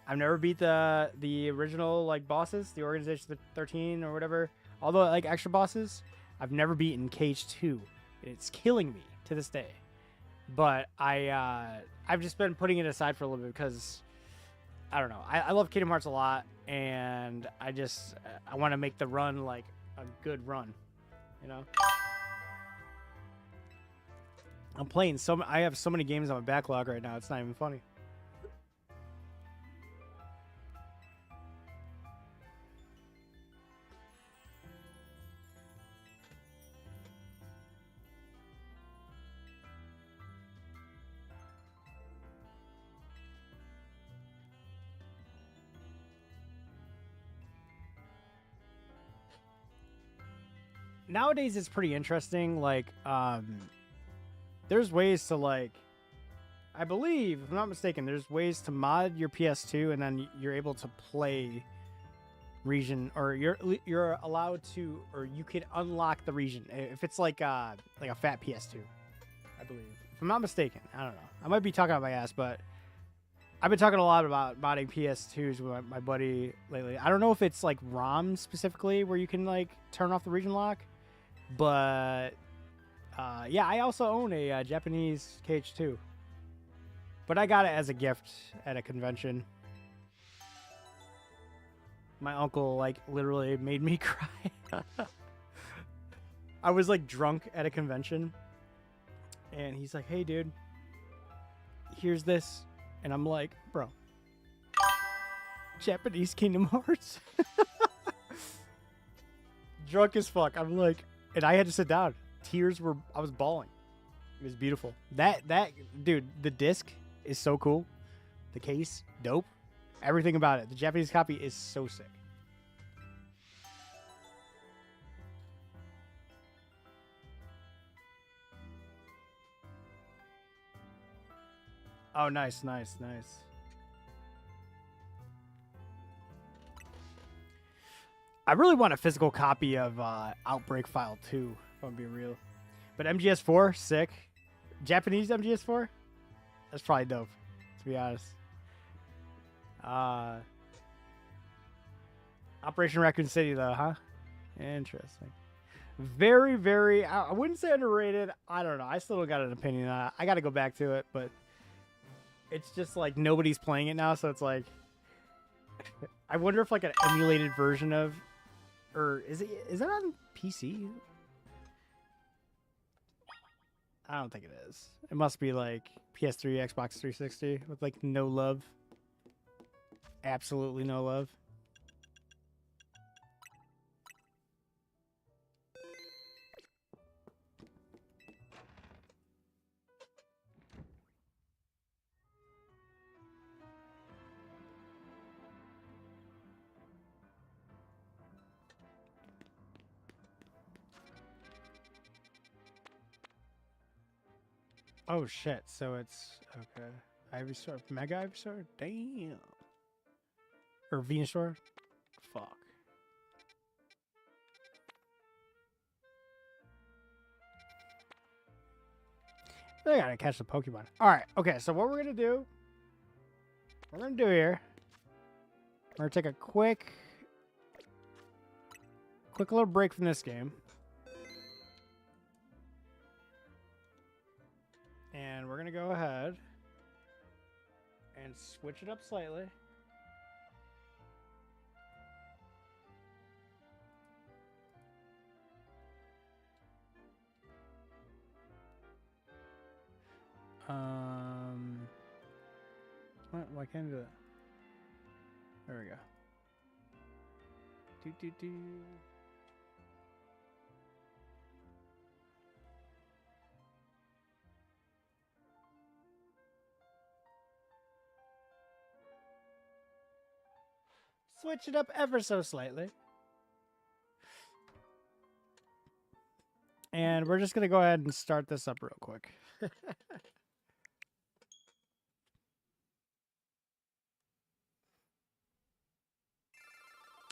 I've never beat the original like bosses, the Organization 13 or whatever. All the like extra bosses, I've never beaten KH2. It's killing me to this day. But I've just been putting it aside for a little bit because I don't know. I love Kingdom Hearts a lot, and I want to make the run like a good run, you know. I have so many games on my backlog right now. It's not even funny. Nowadays it's pretty interesting. Like, there's ways to like, I believe, if I'm not mistaken, there's ways to mod your PS2 and then you're able to play region, or you're allowed to, or you can unlock the region if it's like a fat PS2. I believe, if I'm not mistaken. I don't know. I might be talking out my ass, but I've been talking a lot about modding PS2s with my buddy lately. I don't know if it's like ROM specifically where you can like turn off the region lock. But yeah, I also own a Japanese KH2, but I got it as a gift at a convention. My uncle like literally made me cry. I was like drunk at a convention, and he's like, "Hey, dude, here's this," and I'm like, "Bro, Japanese Kingdom Hearts." Drunk as fuck. I'm like. And I had to sit down. I was bawling. It was beautiful. That dude, the disc is so cool. The case, dope. Everything about it. The Japanese copy is so sick. Oh, nice, nice, nice. I really want a physical copy of Outbreak File 2, if I'm being real. But MGS4, sick. Japanese MGS4? That's probably dope, to be honest. Operation Raccoon City, though, huh? Interesting. Very, very, I wouldn't say underrated. I don't know. I still don't got an opinion on it. I got to go back to it, but it's just like nobody's playing it now, so it's like, I wonder if like an emulated version of, or is it on PC? I don't think it is. It must be like PS3, Xbox 360 with like no love. Absolutely no love. Oh shit, so it's okay. Ivysaur, Mega Ivysaur? Damn. Or Venusaur? Fuck. I gotta catch the Pokemon. Alright, okay, so what we're gonna do, here, we're gonna take a quick little break from this game. And we're gonna go ahead and switch it up slightly. Why can't I do that? There we go. Switch it up ever so slightly. And we're just going to go ahead and start this up real quick.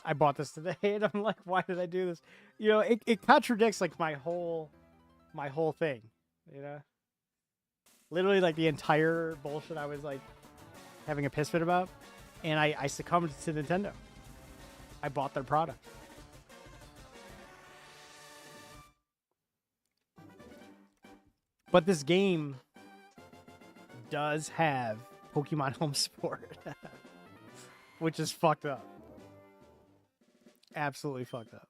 I bought this today and I'm like, why did I do this? You know, it contradicts like my whole thing, you know? Literally like the entire bullshit I was like having a piss fit about. And I succumbed to Nintendo. I bought their product. But this game does have Pokemon Home support, which is fucked up. Absolutely fucked up.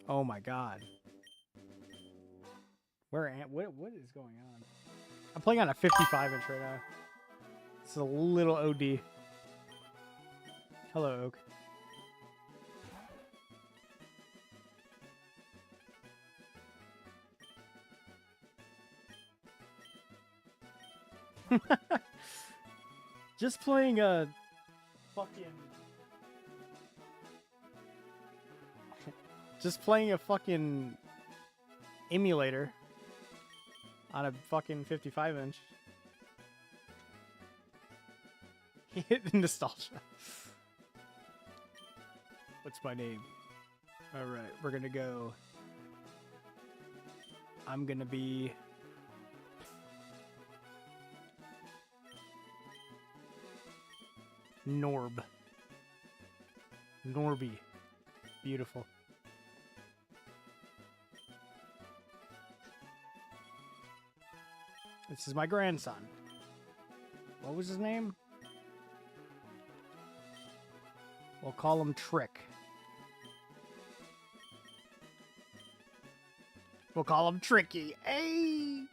Oh my god. What is going on? I'm playing on a 55-inch right now. It's a little OD. Hello, Oak. Just playing a fucking emulator on a fucking 55-inch. Nostalgia. What's my name? Alright, we're gonna go. I'm gonna be Norb. Norby. Beautiful. This is my grandson. What was his name? We'll call him Trick. We'll call him Tricky. Hey!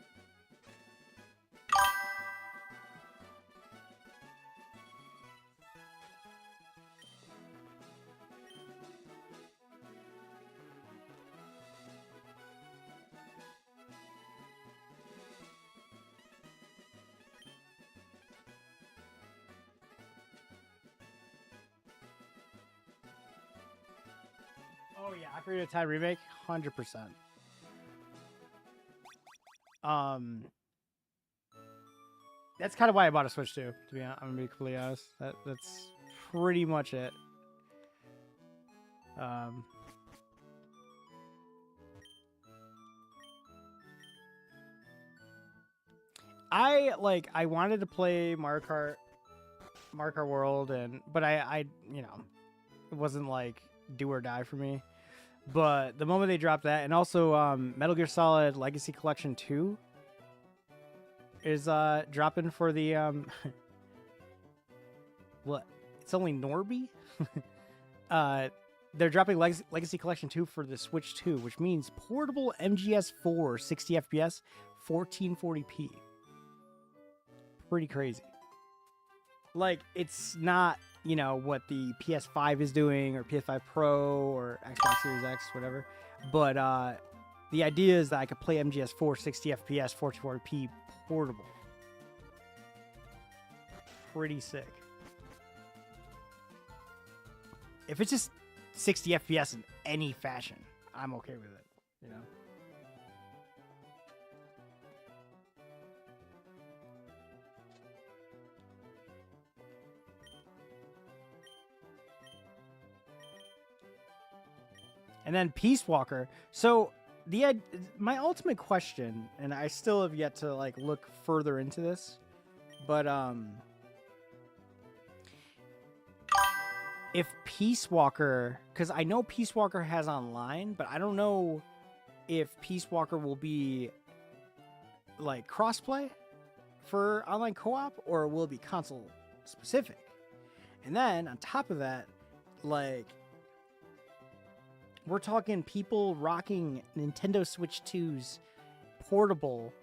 Oh yeah, Ocarina of Time remake, 100%. That's kind of why I bought a Switch too. To be honest, I'm gonna be completely honest. That's pretty much it. I wanted to play Mario Kart World, but I you know, it wasn't like do or die for me. But the moment they dropped that, and also Metal Gear Solid Legacy Collection 2 is dropping for the what? It's only Norby. They're dropping Legacy Collection 2 for the Switch 2, which means portable MGS4 60 FPS 1440p. Pretty crazy. Like, it's not, you know, what the PS5 is doing or PS5 Pro or Xbox Series X, whatever. But the idea is that I could play MGS4 60 FPS 1440p portable. Pretty sick. If it's just 60 FPS in any fashion, I'm okay with it, you know? And then Peace Walker. So my ultimate question, and I still have yet to like look further into this, but if Peace Walker, because I know Peace Walker has online, but I don't know if Peace Walker will be like crossplay for online co-op or will it be console specific. And then on top of that, like, we're talking people rocking Nintendo Switch 2's portable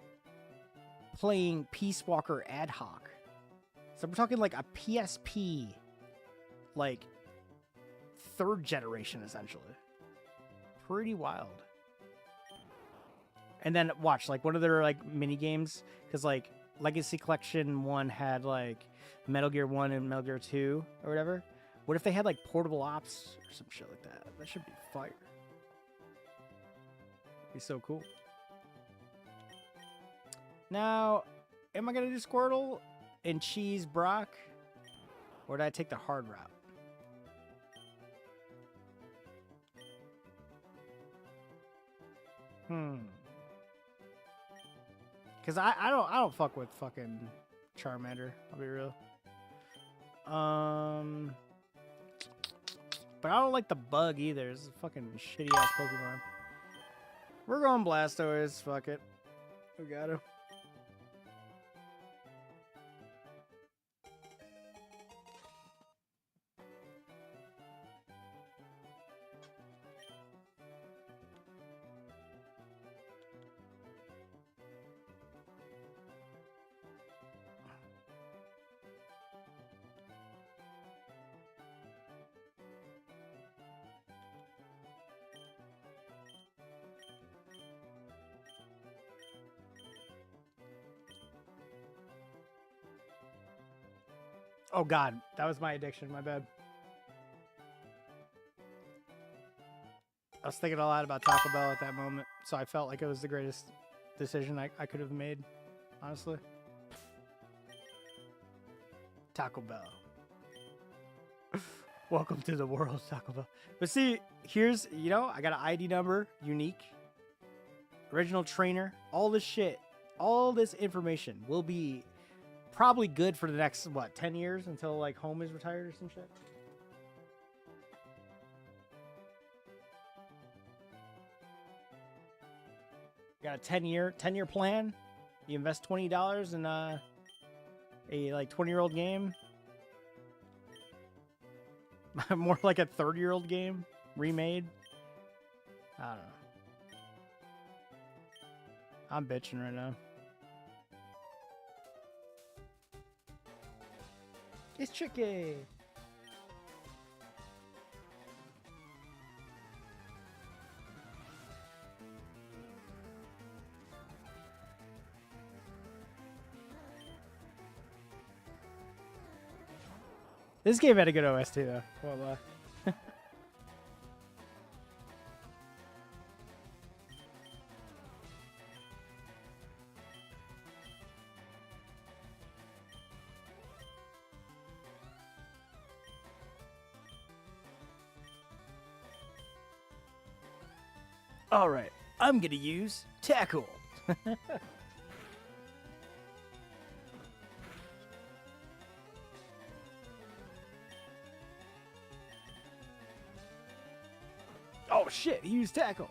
playing Peace Walker ad hoc. So we're talking like a PSP, like third generation essentially. Pretty wild. And then watch like one of their like mini games, because like Legacy Collection 1 had like Metal Gear 1 and Metal Gear 2 or whatever. What if they had like portable ops or some shit like that? That should be fire. Be so cool. Now, am I gonna do Squirtle and cheese Brock, or did I take the hard route? Cause I don't fuck with fucking Charmander. I'll be real. But I don't like the bug either. It's a fucking shitty ass Pokemon. We're going Blastoise. Fuck it. We got to. Oh god, that was my addiction, my bad. I was thinking a lot about Taco Bell at that moment, so I felt like it was the greatest decision I could have made, honestly. Taco Bell. Welcome to the world, Taco Bell. But see, here's, you know, I got an ID number, unique, original trainer, all this shit, all this information will be probably good for the next, what, 10 years until, like, home is retired or some shit? Got a 10-year plan. You invest $20 in a, like, 20-year-old game. More like a 30-year-old game, remade. I don't know. I'm bitching right now. It's tricky. This game had a good OST though. Well, All right, I'm gonna use tackle. Oh shit, he used tackle.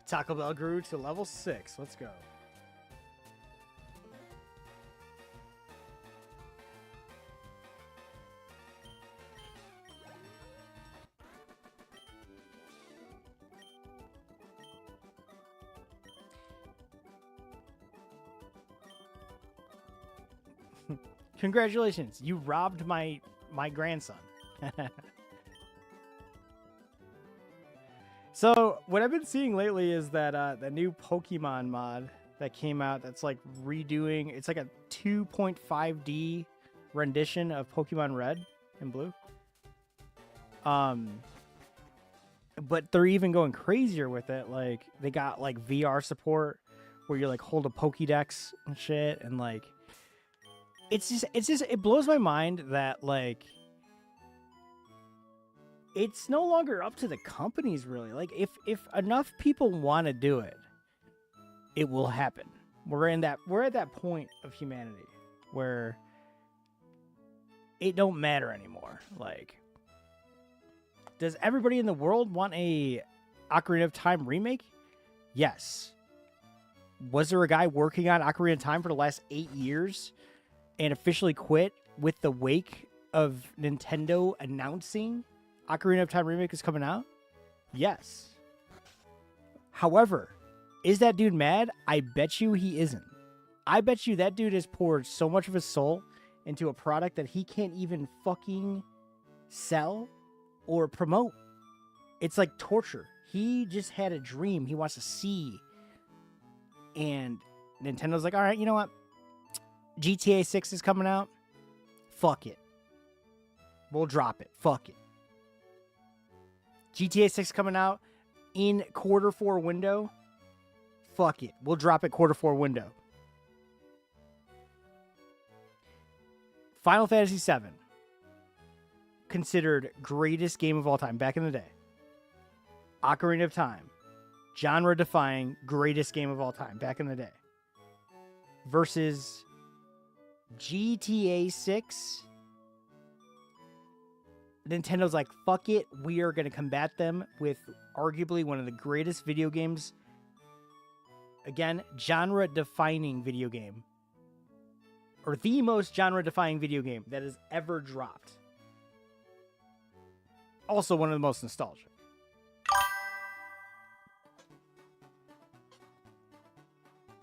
Taco Bell grew to level 6. Let's go. Congratulations, you robbed my grandson. So what I've been seeing lately is that the new Pokemon mod that came out that's like redoing. It's like a 2.5D rendition of Pokemon Red and Blue. But they're even going crazier with it. Like they got like VR support where you like hold a Pokédex and shit, and like it blows my mind that like it's no longer up to the companies really. Like if enough people want to do it, it will happen. We're at that point of humanity where it don't matter anymore. Like, does everybody in the world want a Ocarina of Time remake? Yes. Was there a guy working on Ocarina of Time for the last 8 years and officially quit with the wake of Nintendo announcing Ocarina of Time remake is coming out? Yes. However, is that dude mad? I bet you he isn't. I bet you that dude has poured so much of his soul into a product that he can't even fucking sell or promote. It's like torture. He just had a dream he wants to see. And Nintendo's like, all right, you know what? GTA 6 is coming out. Fuck it. We'll drop it. Fuck it. GTA 6 coming out in Q4 window. Fuck it. We'll drop it Q4 window. Final Fantasy VII. Considered greatest game of all time back in the day. Ocarina of Time. Genre-defying greatest game of all time back in the day. Versus GTA 6. Nintendo's like, fuck it. We are going to combat them with arguably one of the greatest video games. Again, genre-defining video game. Or the most genre-defying video game that has ever dropped. Also one of the most nostalgic.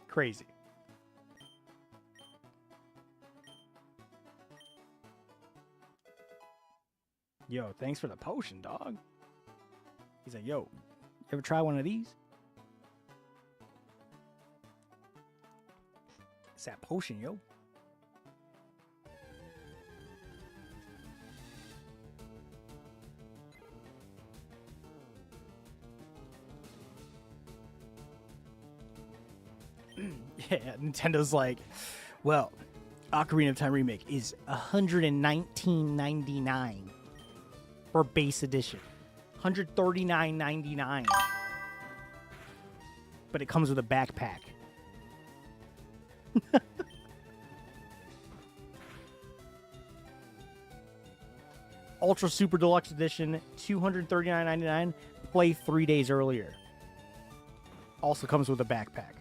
Crazy. Yo, thanks for the potion, dog. He's like, yo, you ever try one of these? It's that potion, yo. Yeah, Nintendo's like, well, Ocarina of Time Remake is $119.99 for base edition. $139.99. But it comes with a backpack. Ultra Super Deluxe Edition, $239.99. Play 3 days earlier. Also comes with a backpack.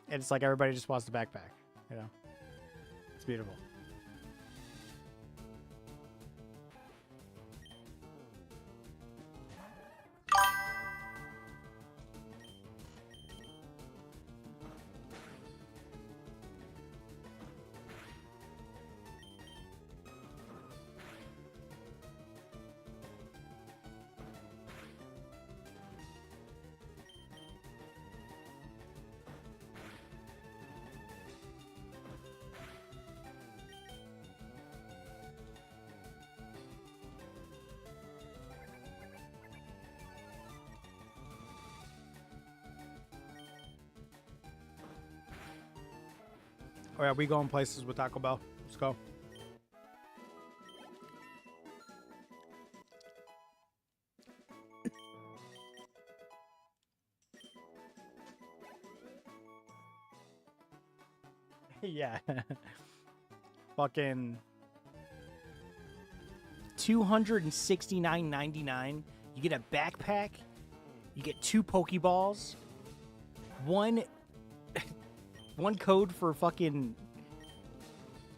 And it's like everybody just wants the backpack, you know? It's beautiful. Oh yeah, we going places with Taco Bell. Let's go. Yeah. Fucking $269.99. You get a backpack. You get 2 Pokeballs. One code for fucking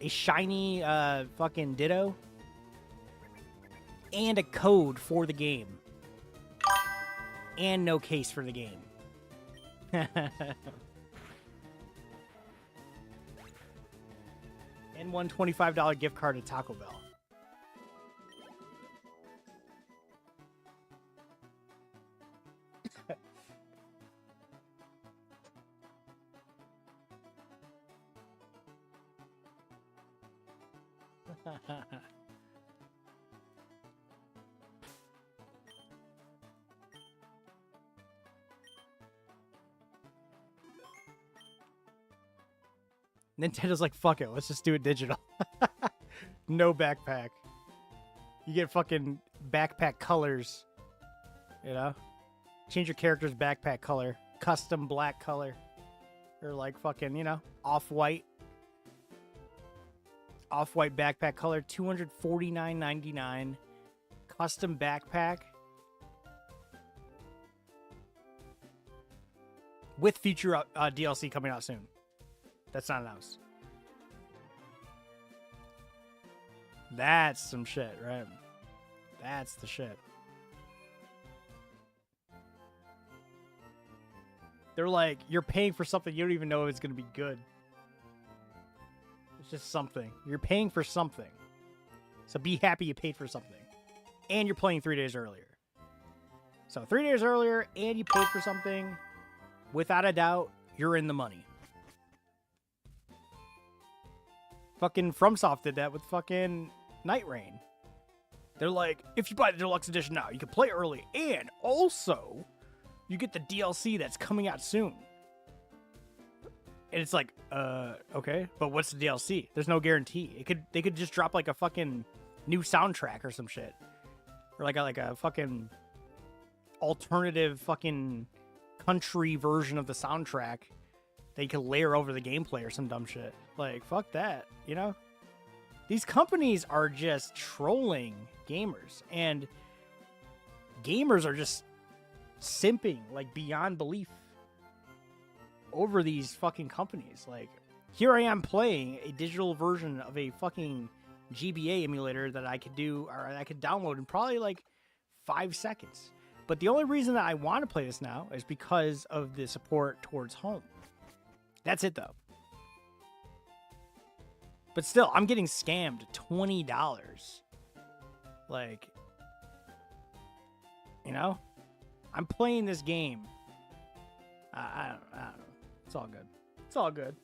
a shiny fucking Ditto. And a code for the game. And no case for the game. And one $25 gift card to Taco Bell. Nintendo's like, fuck it, let's just do it digital. No backpack. You get fucking backpack colors. You know? Change your character's backpack color. Custom black color. Or like fucking, you know, off-white. Off-white backpack color. $249.99. Custom backpack. With future DLC coming out soon. That's not announced. That's some shit, right? That's the shit. They're like, you're paying for something you don't even know if it's going to be good. It's just something. You're paying for something. So be happy you paid for something. And you're playing 3 days earlier. So 3 days earlier and you paid for something, without a doubt, you're in the money. Fucking FromSoft did that with fucking Night Rain. They're like, if you buy the deluxe edition now, you can play early, and also you get the DLC that's coming out soon. And it's like, okay, but what's the DLC? There's no guarantee. They could just drop like a fucking new soundtrack or some shit, or like a fucking alternative fucking country version of the soundtrack that you could layer over the gameplay or some dumb shit. Like, fuck that, you know? These companies are just trolling gamers, and gamers are just simping, like, beyond belief over these fucking companies. Like, here I am playing a digital version of a fucking GBA emulator that I could do, or I could download in probably, like, 5 seconds. But the only reason that I want to play this now is because of the support towards home. That's it, though. But still, I'm getting scammed $20. Like, you know? I'm playing this game. I don't know. It's all good. It's all good.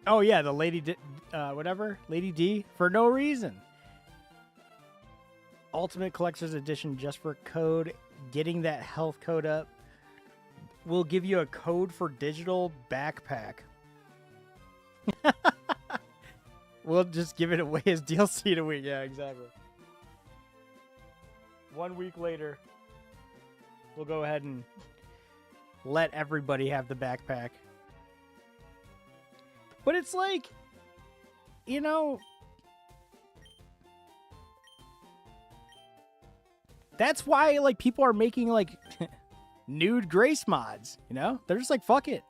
Oh yeah, the Lady D, Lady D, for no reason. Ultimate Collector's Edition just for code. Getting that health code up will give you a code for digital backpack. We'll just give it away as DLC to week. Yeah, exactly. 1 week later, we'll go ahead and let everybody have the backpack. But it's like, you know, that's why, like, people are making, like, nude Grace mods, you know? They're just like, fuck it.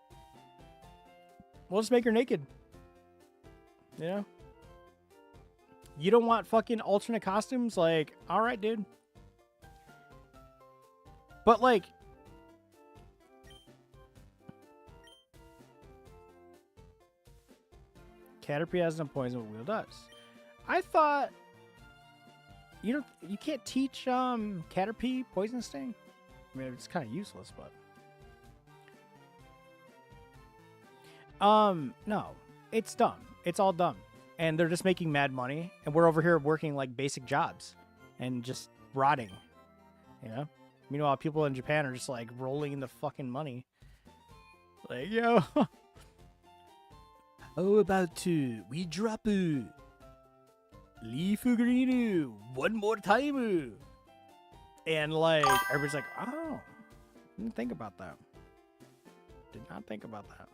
We'll just make her naked. You know? You don't want fucking alternate costumes? Like, alright, dude. But, like, Caterpie has no poison, but Wheel does. I thought you can't teach Caterpie Poison Sting. I mean, it's kind of useless, but no, it's dumb. It's all dumb. and they're just making mad money, and we're over here working like basic jobs and just rotting, you know. Meanwhile, people in Japan are just like rolling in the fucking money. Like, yo, how about we drop Leaf Green one more time? And like everybody's like, oh, didn't think about that. Did not think about that.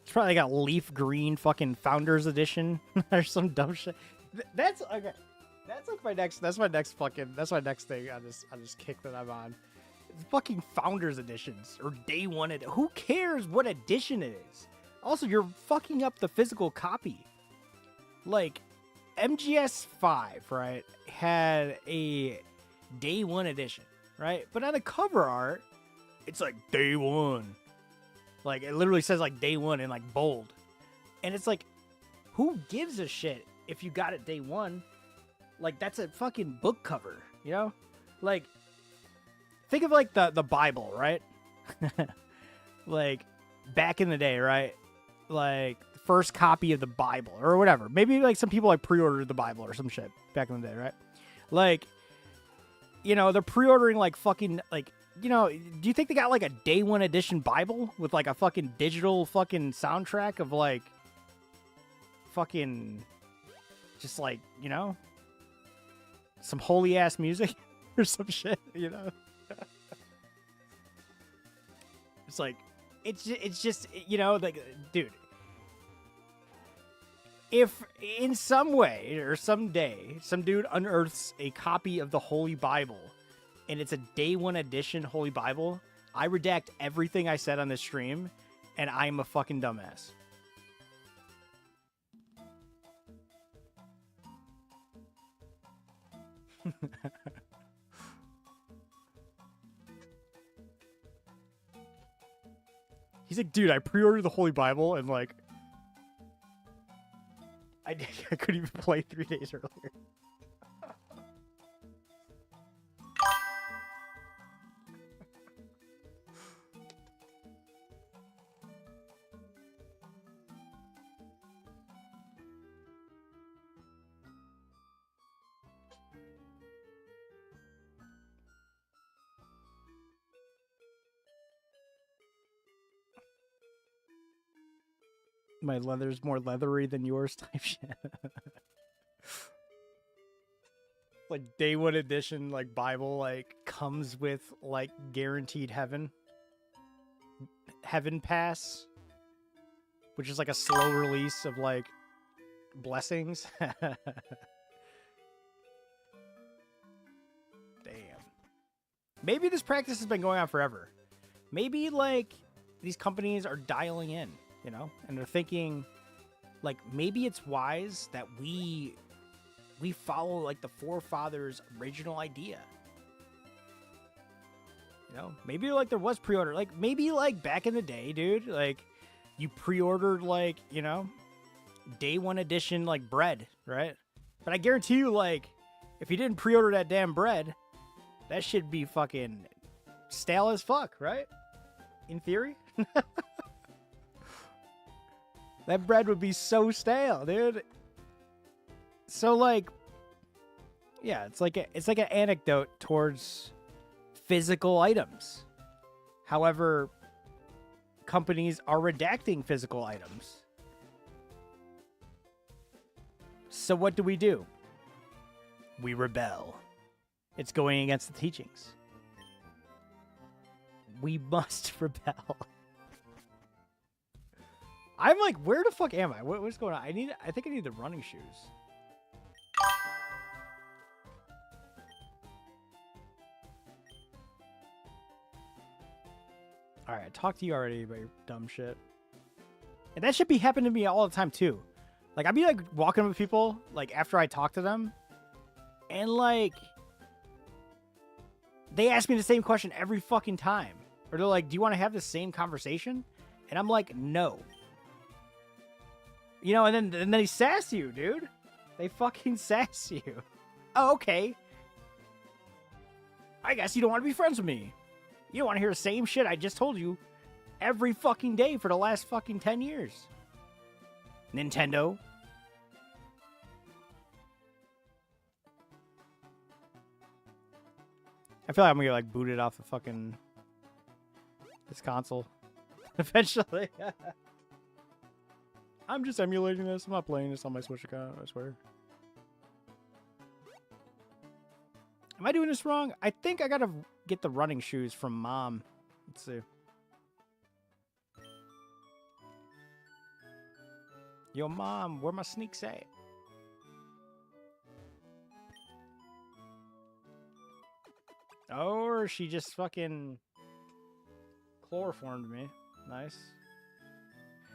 It's probably got Leaf Green fucking Founders Edition or some dumb shit. That's okay. That's like my next. That's my next fucking. That's my next thing. I just kick that I'm on. It's fucking Founders Editions or Day One. Who cares what edition it is? Also, you're fucking up the physical copy. Like, MGS5, right, had a Day One edition, right? But on the cover art, it's like Day One. Like, it literally says like Day One in like bold. And it's like, who gives a shit if you got it Day One? Like, that's a fucking book cover, you know? Like, think of like the Bible, right? Like, back in the day, right? Like, first copy of the Bible or whatever. Maybe like some people like pre-ordered the Bible or some shit back in the day, right? Like, you know, they're pre-ordering like fucking like, you know, do you think they got like a Day One edition Bible with like a fucking digital fucking soundtrack of like fucking just like, you know, some holy ass music or some shit, you know? It's like, it's just, you know, like, dude, if in some way or someday some dude unearths a copy of the Holy Bible and it's a Day One edition Holy Bible, I redact everything I said on this stream and I'm a fucking dumbass. He's like, dude, I pre-ordered the Holy Bible and like I couldn't even play 3 days earlier. My leather's more leathery than yours type shit. Like Day One edition, like Bible, like comes with like guaranteed heaven pass, which is like a slow release of like blessings. Damn. Maybe this practice has been going on forever. Maybe like these companies are dialing in, you know, and they're thinking like maybe it's wise that we follow like the forefathers' original idea. You know, maybe like there was pre-order, like maybe like back in the day, dude, like you pre-ordered like, you know, Day One edition like bread, right? But I guarantee you, like, if you didn't pre-order that damn bread, that should be fucking stale as fuck, right? In theory. That bread would be so stale, dude. So like, yeah, it's like an anecdote towards physical items. However, companies are redacting physical items. So what do? We rebel. It's going against the teachings. We must rebel. I'm like, where the fuck am I? What's going on? I think I need the running shoes. Alright, I talked to you already about your dumb shit. And that should be happening to me all the time too. Like, I'd be like walking up with people, like after I talk to them, and like they ask me the same question every fucking time. Or they're like, do you want to have the same conversation? And I'm like, no. You know, and then they sass you, dude. They fucking sass you. Oh, okay. I guess you don't want to be friends with me. You don't want to hear the same shit I just told you every fucking day for the last fucking 10 years. Nintendo. I feel like I'm gonna get like booted off the fucking this console eventually. I'm just emulating this. I'm not playing this on my Switch account, I swear. Am I doing this wrong? I think I gotta get the running shoes from Mom. Let's see. Yo, Mom, where my sneaks at? Or she just fucking chloroformed me. Nice.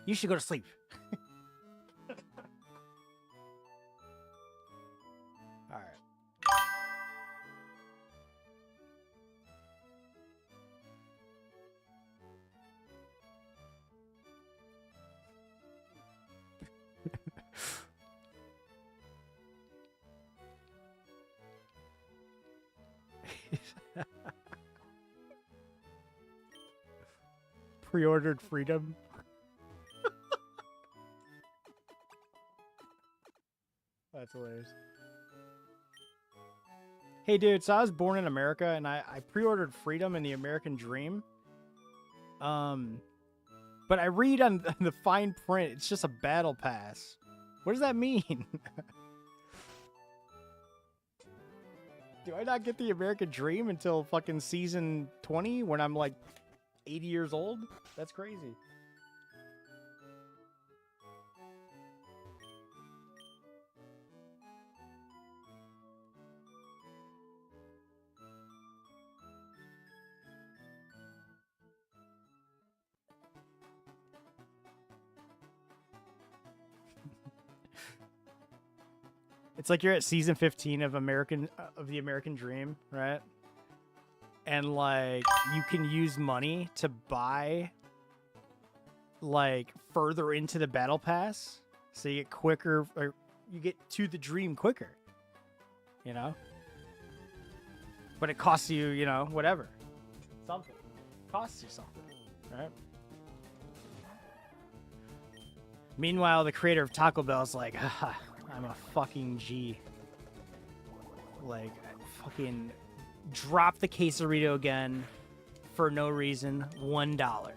You should go to sleep. All right. Pre-ordered freedom. That's hilarious. Hey, dude, so I was born in America, and I pre-ordered freedom and the American dream. But I read on the fine print, it's just a battle pass. What does that mean? Do I not get the American dream until fucking season 20 when I'm like 80 years old? That's crazy. It's like you're at season 15 of the American Dream, right? And like you can use money to buy like further into the battle pass, so you get quicker, or you get to the dream quicker, you know? But it costs you, you know, whatever. Something. Costs you something, right? Meanwhile, the creator of Taco Bell is like, haha, I'm a fucking G. Like, fucking drop the quesarito again for no reason. $1.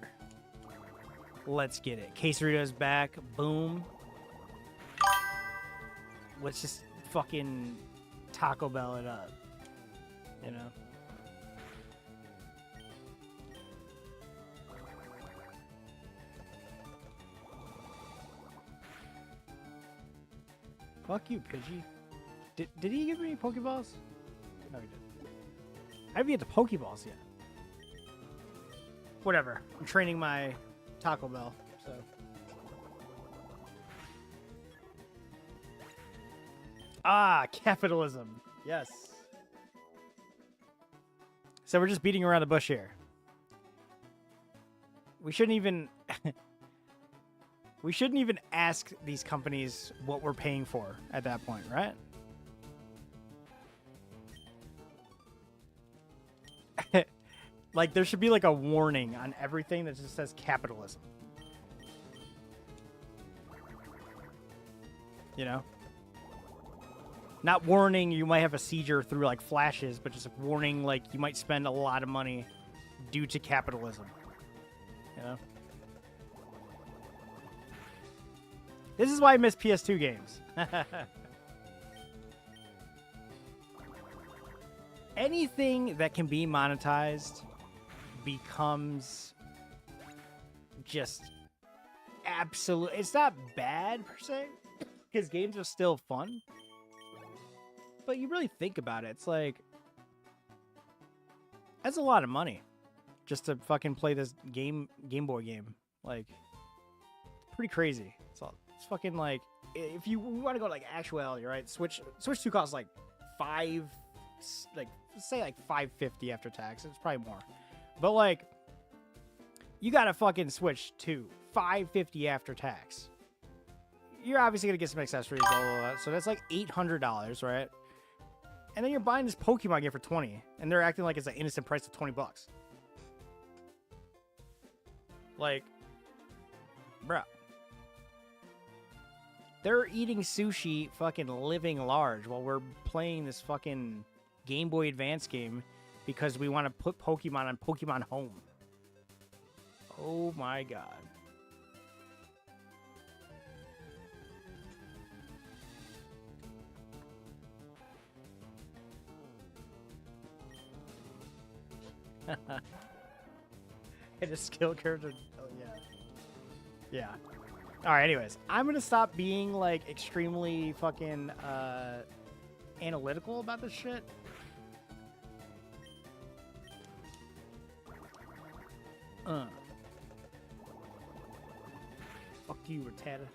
Let's get it. Quesarito's back. Boom. Let's just fucking Taco Bell it up. You know? Fuck you, Pidgey. Did he give me Pokeballs? No, he didn't. I haven't get the Pokeballs yet. Whatever. I'm training my Taco Bell, so. Ah, capitalism. Yes. So we're just beating around the bush here. We shouldn't even... We shouldn't even ask these companies what we're paying for at that point, right? Like, there should be like a warning on everything that just says capitalism. You know? Not warning you might have a seizure through like flashes, but just a warning like you might spend a lot of money due to capitalism. You know? This is why I miss PS2 games. Anything that can be monetized becomes just absolute. It's not bad per se, because games are still fun. But you really think about it, it's like, that's a lot of money just to fucking play this Game Boy game. Like, it's pretty crazy. It's fucking like, if you want to go like actuality, right? Switch 2 costs like say like $550 after tax. It's probably more. But like, you got a fucking Switch 2, $550 after tax. You're obviously gonna get some accessories, blah, blah, blah. So that's like $800, right? And then you're buying this Pokemon game for $20, and they're acting like it's an innocent price of $20. Like, bruh. They're eating sushi fucking living large while we're playing this fucking Game Boy Advance game because we want to put Pokemon on Pokemon Home. Oh my god. Hit a skill character. Oh, yeah. Yeah. Alright, anyways. I'm gonna stop being, like, extremely fucking, analytical about this shit. Fuck you, Rattata.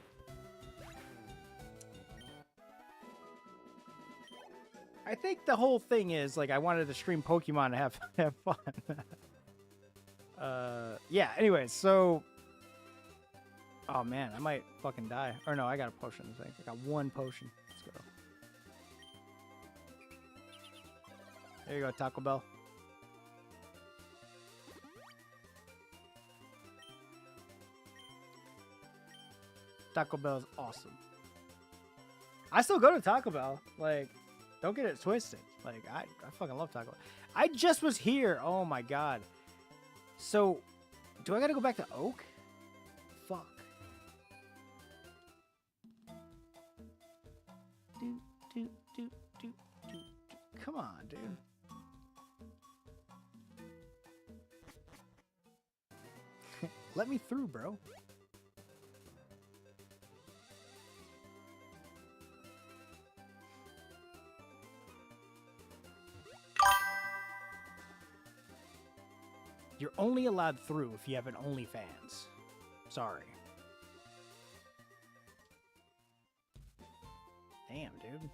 I think the whole thing is, like, I wanted to stream Pokemon to have fun. Yeah, anyways, so... Oh, man, I might fucking die. Or no, I got a potion, I think. I got one potion. Let's go. There you go, Taco Bell. Taco Bell's awesome. I still go to Taco Bell. Like, don't get it twisted. Like, I fucking love Taco Bell. I just was here. Oh, my God. So, do I gotta go back to Oak? Fuck. Come on, dude. Let me through, bro. You're only allowed through if you have an OnlyFans. Sorry. Damn, dude.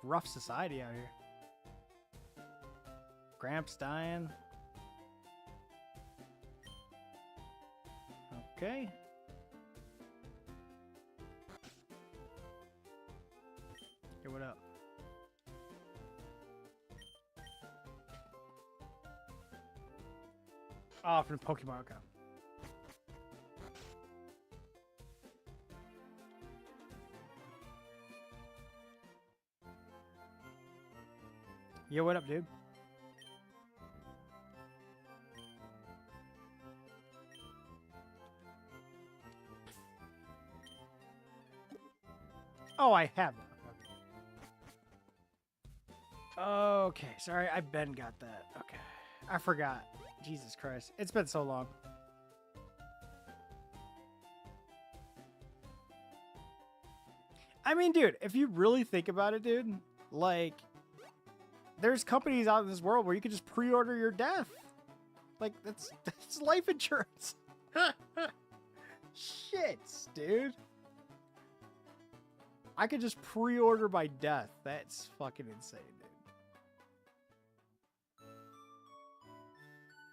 Rough society out here. Gramps dying. Okay. Hey, what up? Oh, from Pokemon. Okay. Yo, what up, dude? Oh, I have. Okay, sorry, I Ben got that. Okay, I forgot. Jesus Christ, it's been so long. I mean, dude, if you really think about it, dude, like, there's companies out in this world where you can just pre-order your death. Like, that's life insurance. Shit, dude. I could just pre-order my death. That's fucking insane,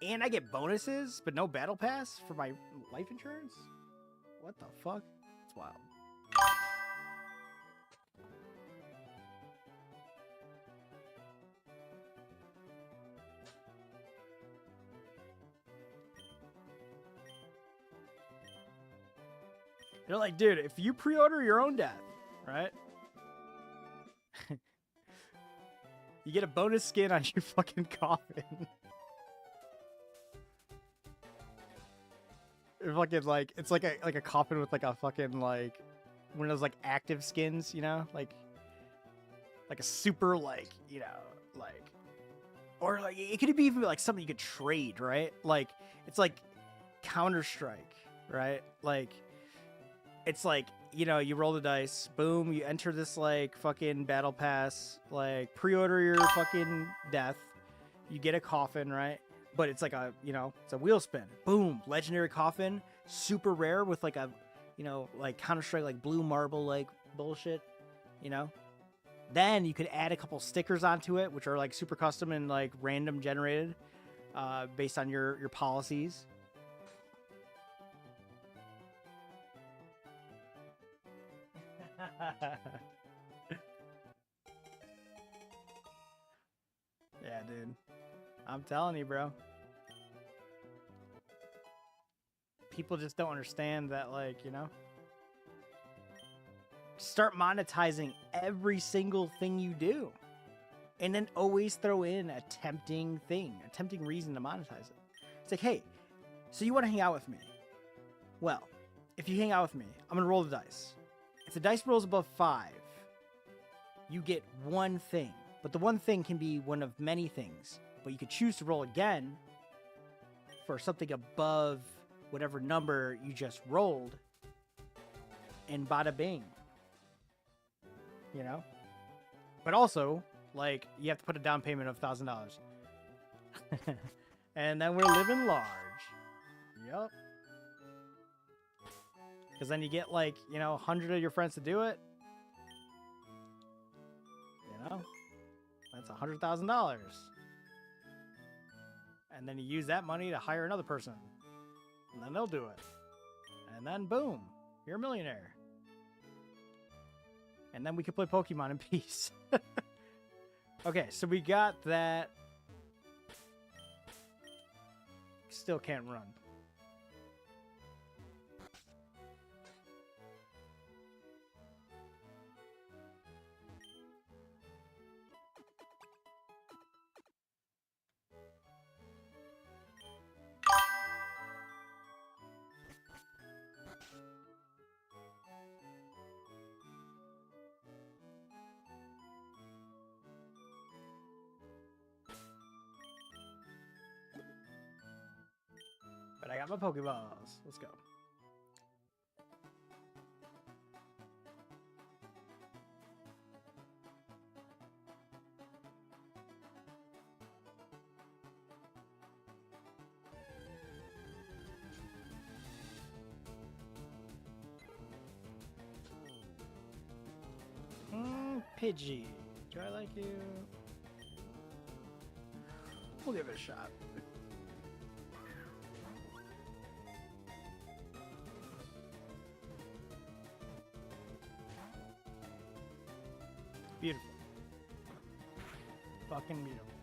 dude. And I get bonuses, but no battle pass for my life insurance? What the fuck? It's wild. They're like, dude, if you pre-order your own death, right? You get a bonus skin on your fucking coffin. Fucking like, it's like a coffin with like a fucking like one of those like active skins, you know, like a super like, you know, like, or like it could be even like something you could trade, right? Like it's like Counter-Strike, right? Like it's like, you know, you roll the dice, boom, you enter this like fucking battle pass, like pre-order your fucking death, you get a coffin, right? But it's like a, you know, it's a wheel spin, boom, legendary coffin, super rare with like a, you know, like Counter-Strike, like blue marble, like bullshit, you know? Then you could add a couple stickers onto it, which are like super custom and like random generated, based on your policies. Yeah, dude. I'm telling you, bro. people just don't understand that, like, you know, start monetizing every single thing you do. And then always throw in a tempting thing, a tempting reason to monetize it. It's like, hey, so you want to hang out with me? Well, if you hang out with me, I'm going to roll the dice. If the dice rolls above 5, you get one thing. But the one thing can be one of many things. But you could choose to roll again for something above whatever number you just rolled. And bada bing. You know? But also, like, you have to put a down payment of $1,000. And then we're living large. Yup. Because then you get, like, you know, 100 of your friends to do it. You know? That's $100,000. And then you use that money to hire another person. And then they'll do it. And then, boom, you're a millionaire. And then we can play Pokemon in peace. Okay, so we got that. Still can't run. But I got my Pokeballs. Let's go. Pidgey. Do I like you? We'll give it a shot. Beautiful. Fucking beautiful.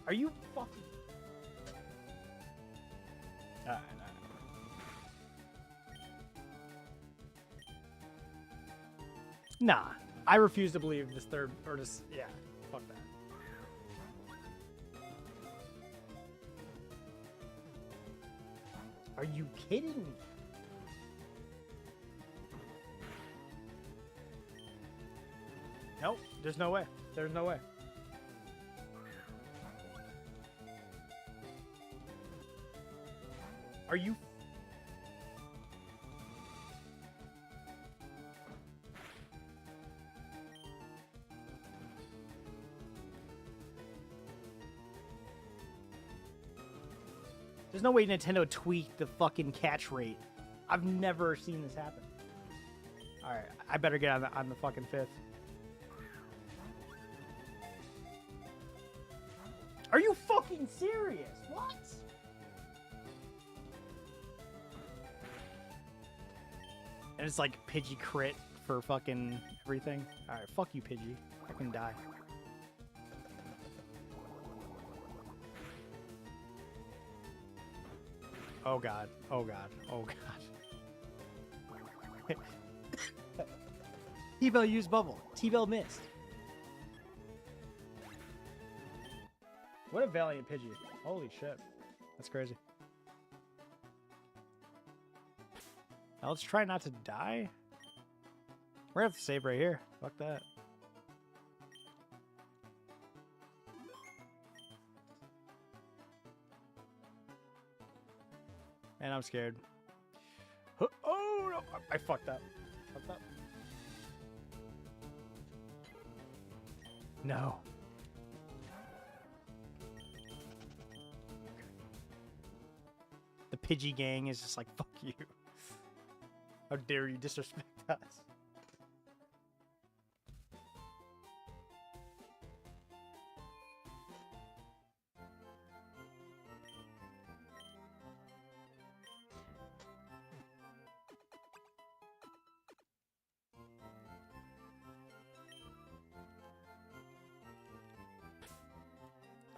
Are you fucking... Alright, alright. Nah. I refuse to believe this third... Or this... Yeah. Fuck that. Are you kidding me? Nope. There's no way. There's no way. Are you... There's no way Nintendo tweaked the fucking catch rate. I've never seen this happen. Alright, I better get on the fucking 5th. Are you fucking serious? What? And it's like Pidgey crit for fucking everything. Alright, fuck you, Pidgey. I can die. Oh god. Oh god. Oh god. T-Bell used bubble. T-Bell missed. What a valiant Pidgey. Holy shit. That's crazy. Now let's try not to die. We're gonna have to save right here. Fuck that. And I'm scared. Oh no! I fucked up. Fucked up. No. The Pidgey gang is just like, fuck you. How dare you disrespect us?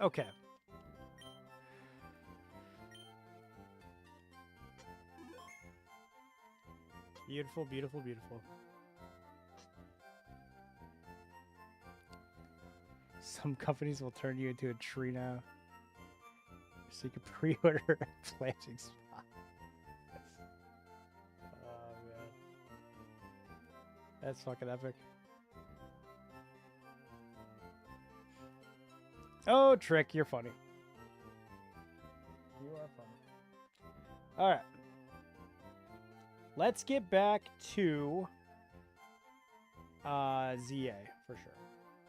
Okay. Beautiful, beautiful, beautiful. Some companies will turn you into a tree now. So you can pre-order a planting spot. Oh, man. That's fucking epic. Oh, Trick, you're funny. You are funny. All right. Let's get back to ZA for sure.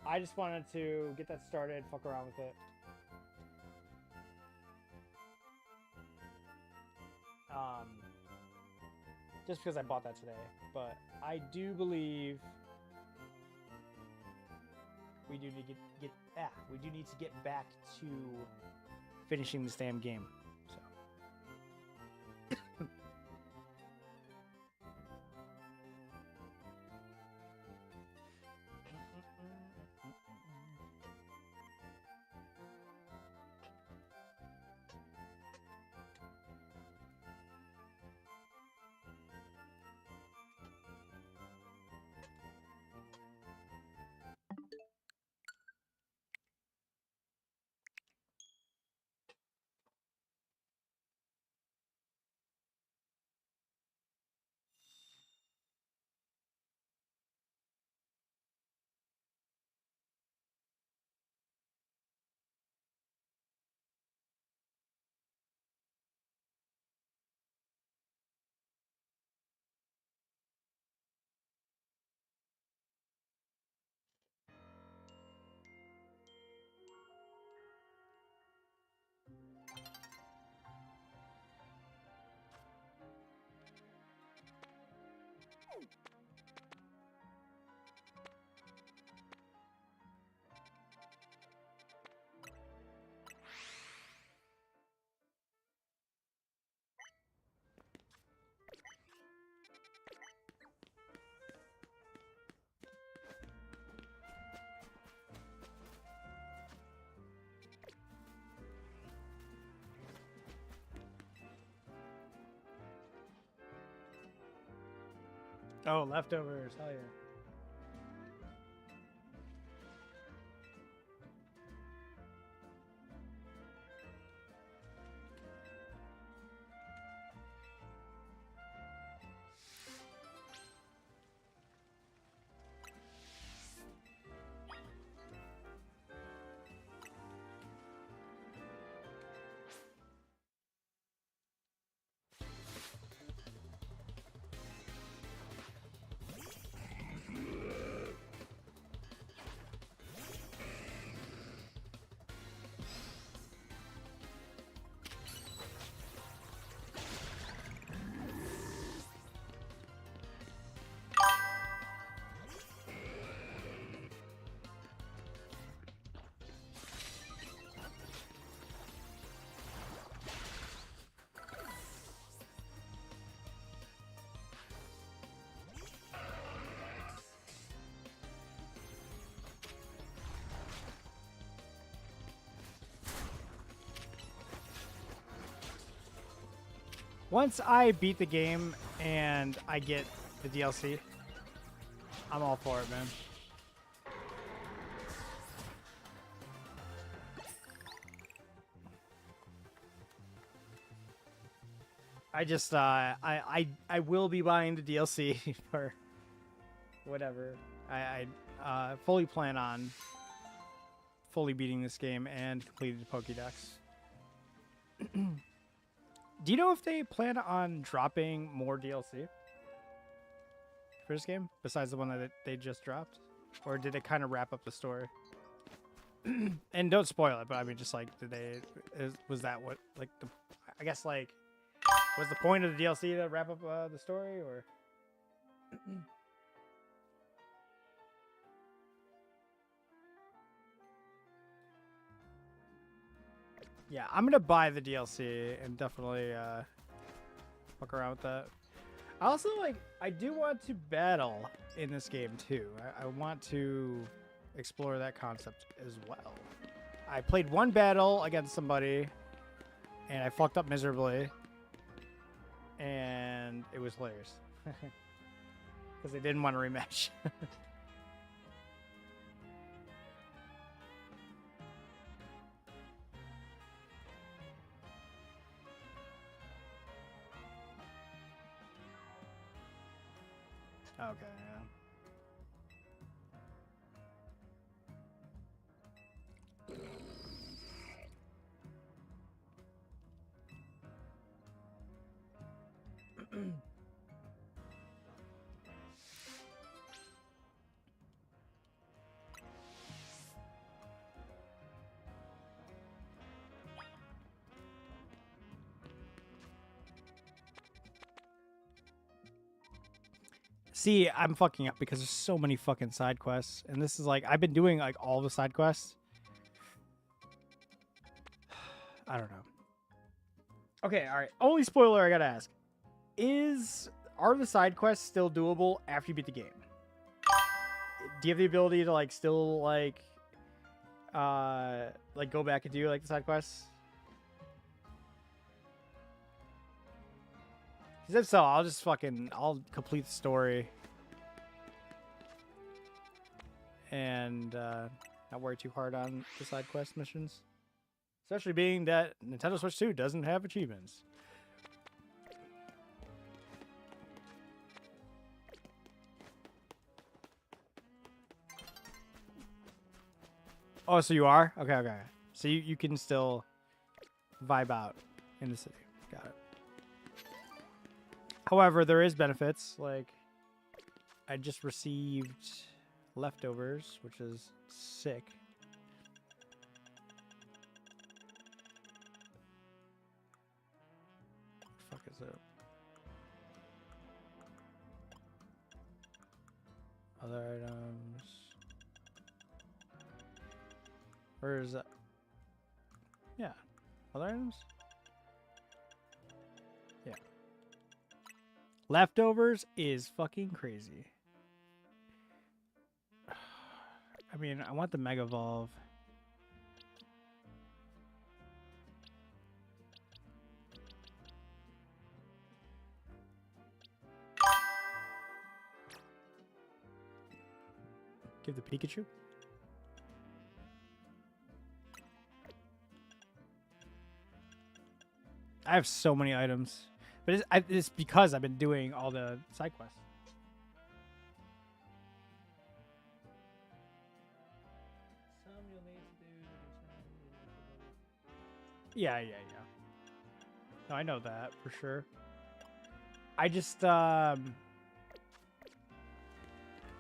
I just wanted to get that started, fuck around with it. Just because I bought that today, but I do believe we do need to we do need to get back to finishing this damn game. So. Oh, leftovers. Hell yeah. Once I beat the game and I get the DLC, I'm all for it, man. I just I will be buying the DLC for whatever. I fully plan on fully beating this game and completing the Pokédex. Do you know if they plan on dropping more DLC for this game besides the one that they just dropped, or did it kind of wrap up the story? And don't spoil it, but I mean, just like, was that what, like, I guess, like, was the point of the DLC to wrap up the story, or? Yeah, I'm gonna buy the DLC and definitely fuck around with that. I also I do want to battle in this game too. I want to explore that concept as well. I played one battle against somebody, and I fucked up miserably, and it was hilarious because they didn't want to rematch. Okay, yeah. See, I'm fucking up because there's so many fucking side quests, and this is like I've been doing like all the side quests. I don't know. Okay, all right. Only spoiler I gotta ask: are the side quests still doable after you beat the game? Do you have the ability to like still like go back and do like the side quests? Because if so, I'll complete the story and not worry too hard on the side quest missions. Especially being that Nintendo Switch 2 doesn't have achievements. Oh, so you are? Okay, okay. So you can still vibe out in the city. Got it. However, there is benefits. Like, I just received leftovers, which is sick. What the fuck is it? Other items. Where is that? Yeah. Other items? Yeah. Leftovers is fucking crazy. I mean, I want the Mega Evolve. Give the Pikachu. I have so many items, but it's because I've been doing all the side quests. Yeah. No, I know that for sure. I just yeah.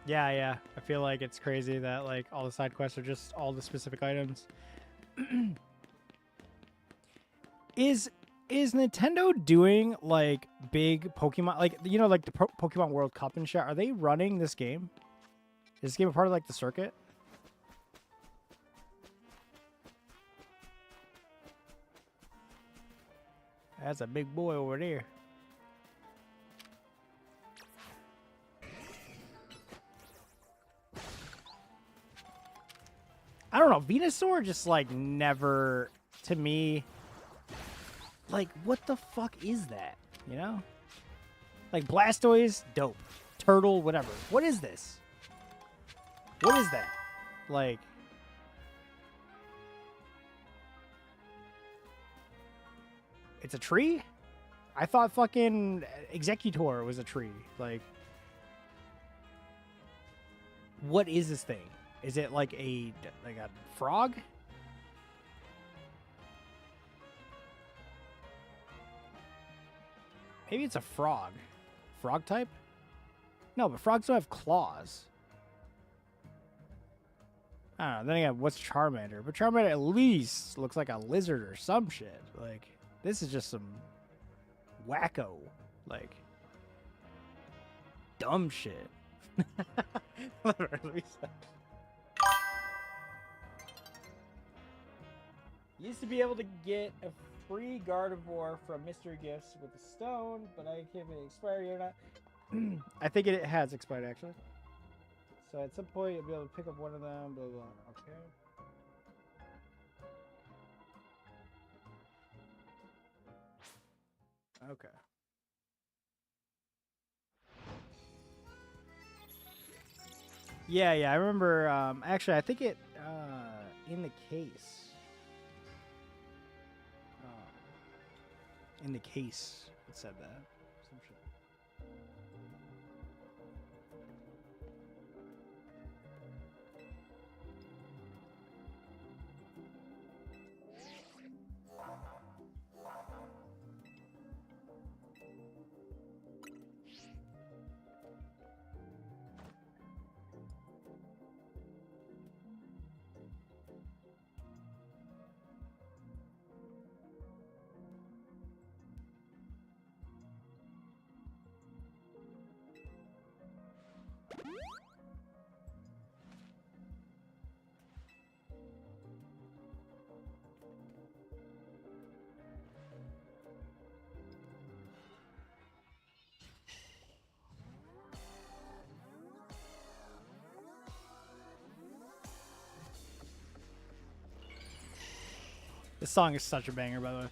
I feel like it's crazy that like all the side quests are just all the specific items. Is Nintendo doing like big Pokemon, like like the Pokemon World Cup and shit? Are they running this game? Is this game a part of like the circuit? That's a big boy over there. I don't know. Venusaur just like never, to me, like what the fuck is that? You know? Like Blastoise, dope. Turtle, whatever. What is this? What is that? Like, it's a tree? I thought fucking Executor was a tree. Like, what is this thing? Is it like a frog? Maybe it's a frog. Frog type? No, but frogs don't have claws. I don't know. Then again, what's Charmander? But Charmander at least looks like a lizard or some shit. Like, this is just some wacko, like, dumb shit. Literally. Used to be able to get a free Gardevoir from Mystery Gifts with a stone, but I can't be expired or not. I think it has expired actually. So at some point you'll be able to pick up one of them. Blah blah. Okay. Okay. Yeah, I remember. Actually, I think it in the case. In the case, it said that. Some shit. This song is such a banger, by the way.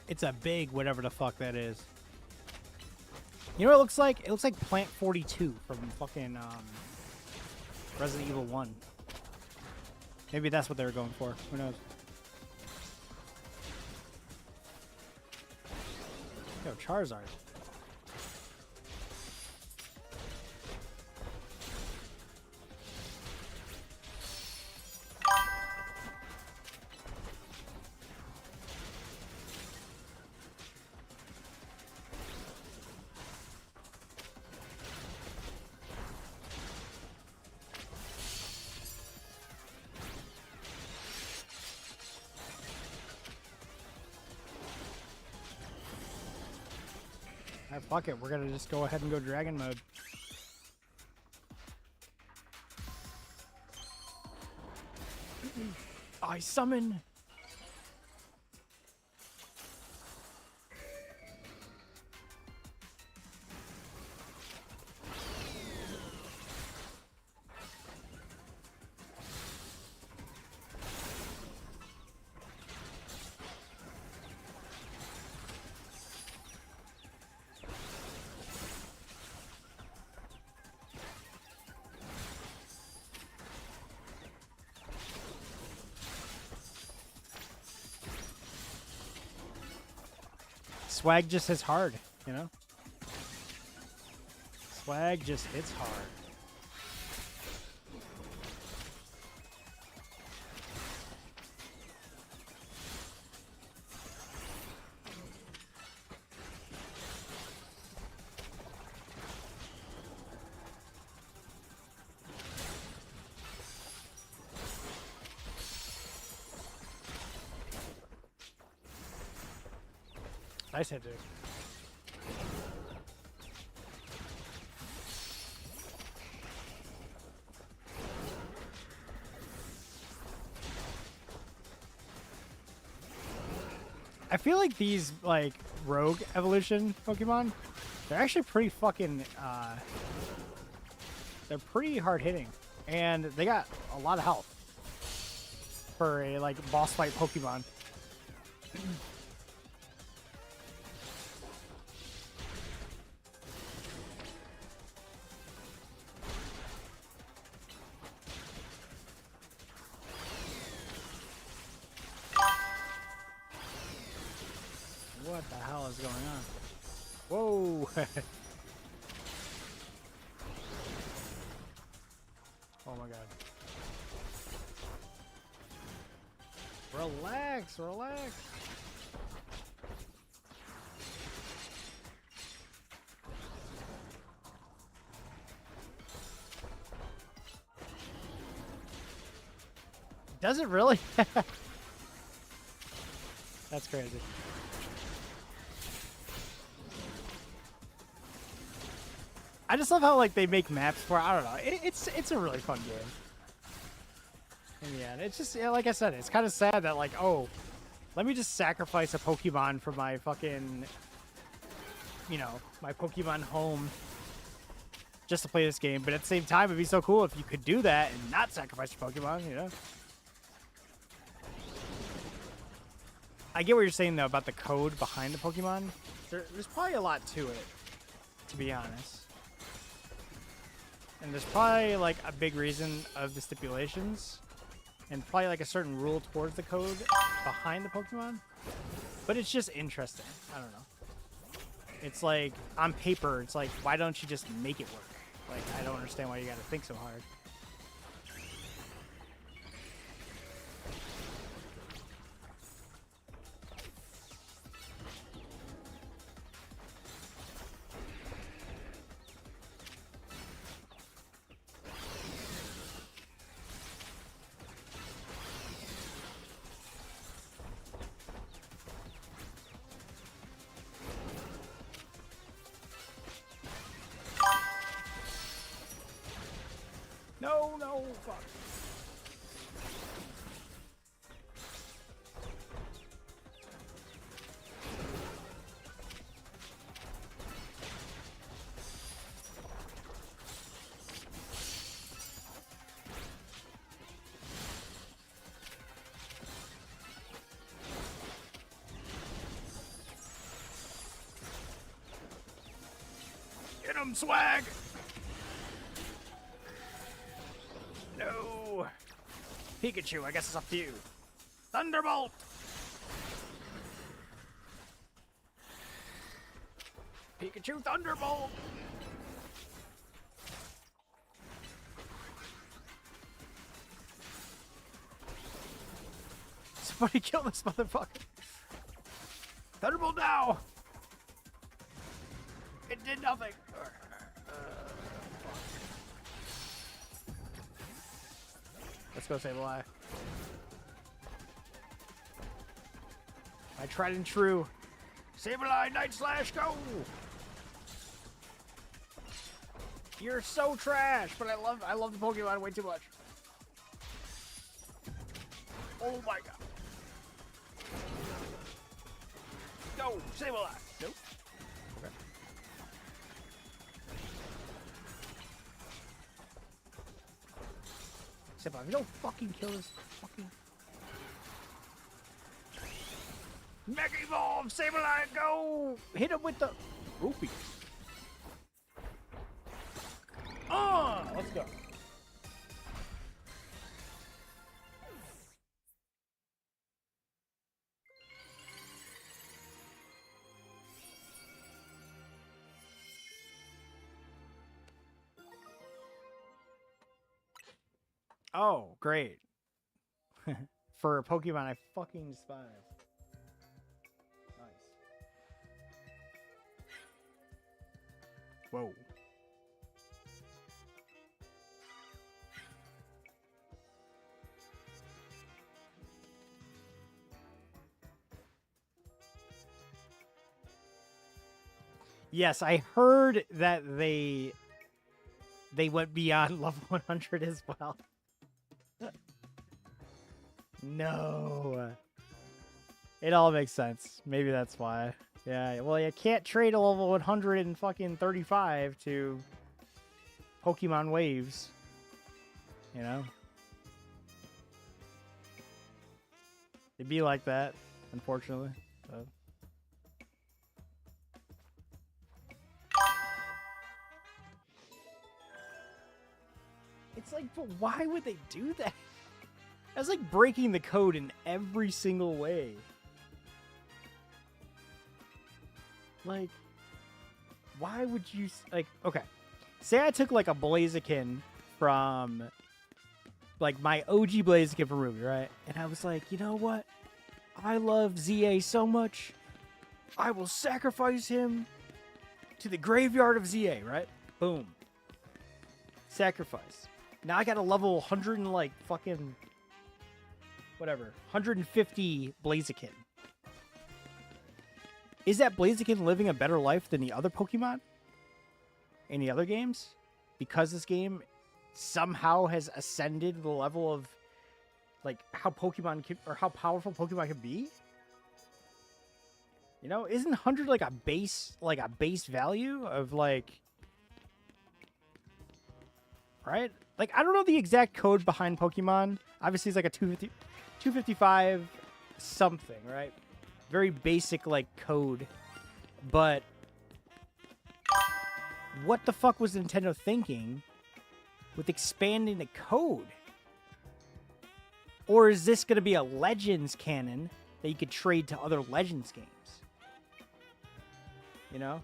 It's a big whatever the fuck that is. You know what it looks like? It looks like Plant 42 from fucking Resident Evil 1. Maybe that's what they were going for. Who knows? Yo, Charizard. Alright, fuck it. We're gonna just go ahead and go dragon mode. I summon. Swag just hits hard, you know? Swag just hits hard. Nice hit, dude. I feel like these, like, rogue evolution Pokemon, they're actually pretty fucking, they're pretty hard hitting. And they got a lot of health for a, like, boss fight Pokemon. What the hell is going on? Whoa! Oh my god. Relax, relax. Does it really? That's crazy. I just love how, like, they make maps for, I don't know, it's a really fun game. In the end, it's just, yeah, like I said, it's kind of sad that, like, oh, let me just sacrifice a Pokemon for my fucking, you know, my Pokemon home just to play this game. But at the same time, it'd be so cool if you could do that and not sacrifice your Pokemon, you know? I get what you're saying, though, about the code behind the Pokemon. There's probably a lot to it, to be honest. And there's probably, like, a big reason of the stipulations. And probably, like, a certain rule towards the code behind the Pokemon. But it's just interesting. I don't know. It's like, on paper, it's like, why don't you just make it work? Like, I don't understand why you gotta think so hard. No, fuck. Get him, swag! No! Pikachu, I guess it's up to you. Thunderbolt! Pikachu, Thunderbolt! Somebody kill this motherfucker! Thunderbolt now! It did nothing! Let's go Sableye. I tried and true. Sableye, Night Slash, go! You're so trash, but I love the Pokemon way too much. Oh my god. No, Sableye. Nope. Okay. Sableye, if you don't fucking kill this fucking... Mega Evolve! Sableye, go! Hit him with the... Rupee. Let's go. Oh, great. For a Pokemon I fucking despise. Nice. Whoa. Yes, I heard that they went beyond level 100 as well. No. It all makes sense. Maybe that's why. Yeah, well, you can't trade a level 100 and fucking 35 to Pokemon waves. You know? It'd be like that, unfortunately. So. It's like, but why would they do that? That's like breaking the code in every single way. Like, why would you, like, okay. Say I took, like, a Blaziken from, like, my OG Blaziken from Ruby, right? And I was like, you know what? I love ZA so much, I will sacrifice him to the graveyard of ZA, right? Boom. Sacrifice. Now I got a level 100 and, like, fucking... whatever, 150 Blaziken. Is that Blaziken living a better life than the other Pokemon in the other games? Because this game somehow has ascended the level of, like, how Pokemon can, or how powerful Pokemon can be? You know, isn't 100 like a base value of, like, right? Like, I don't know the exact code behind Pokemon. Obviously, it's like a 255 something, right? Very basic, like, code. But what the fuck was Nintendo thinking with expanding the code? Or is this going to be a Legends canon that you could trade to other Legends games? You know?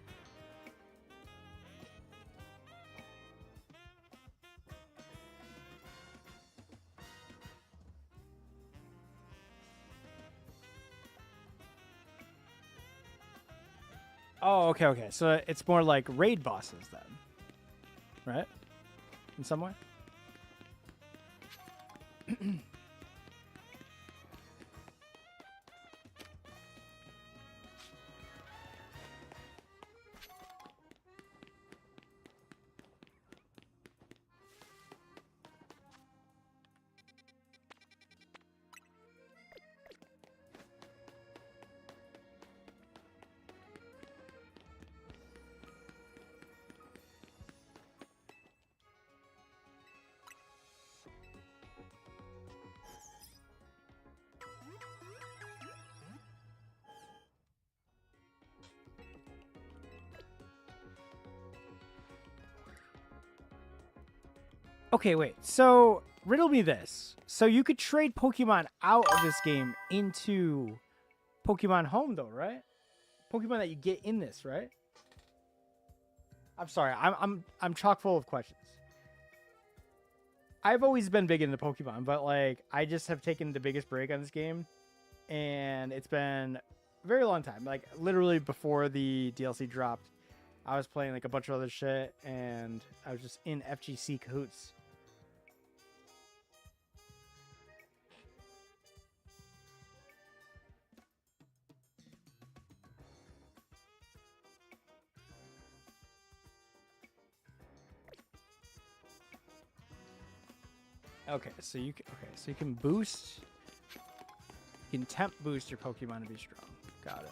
Oh, okay. So it's more like raid bosses then, right? In some way? Okay, wait. So, riddle me this. So, you could trade Pokemon out of this game into Pokemon Home, though, right? Pokemon that you get in this, right? I'm sorry. I'm chock full of questions. I've always been big into Pokemon, but like I just have taken the biggest break on this game, and it's been a very long time. Like literally before the DLC dropped, I was playing like a bunch of other shit, and I was just in FGC cahoots. Okay, so you can boost. You can temp boost your Pokemon to be strong. Got it.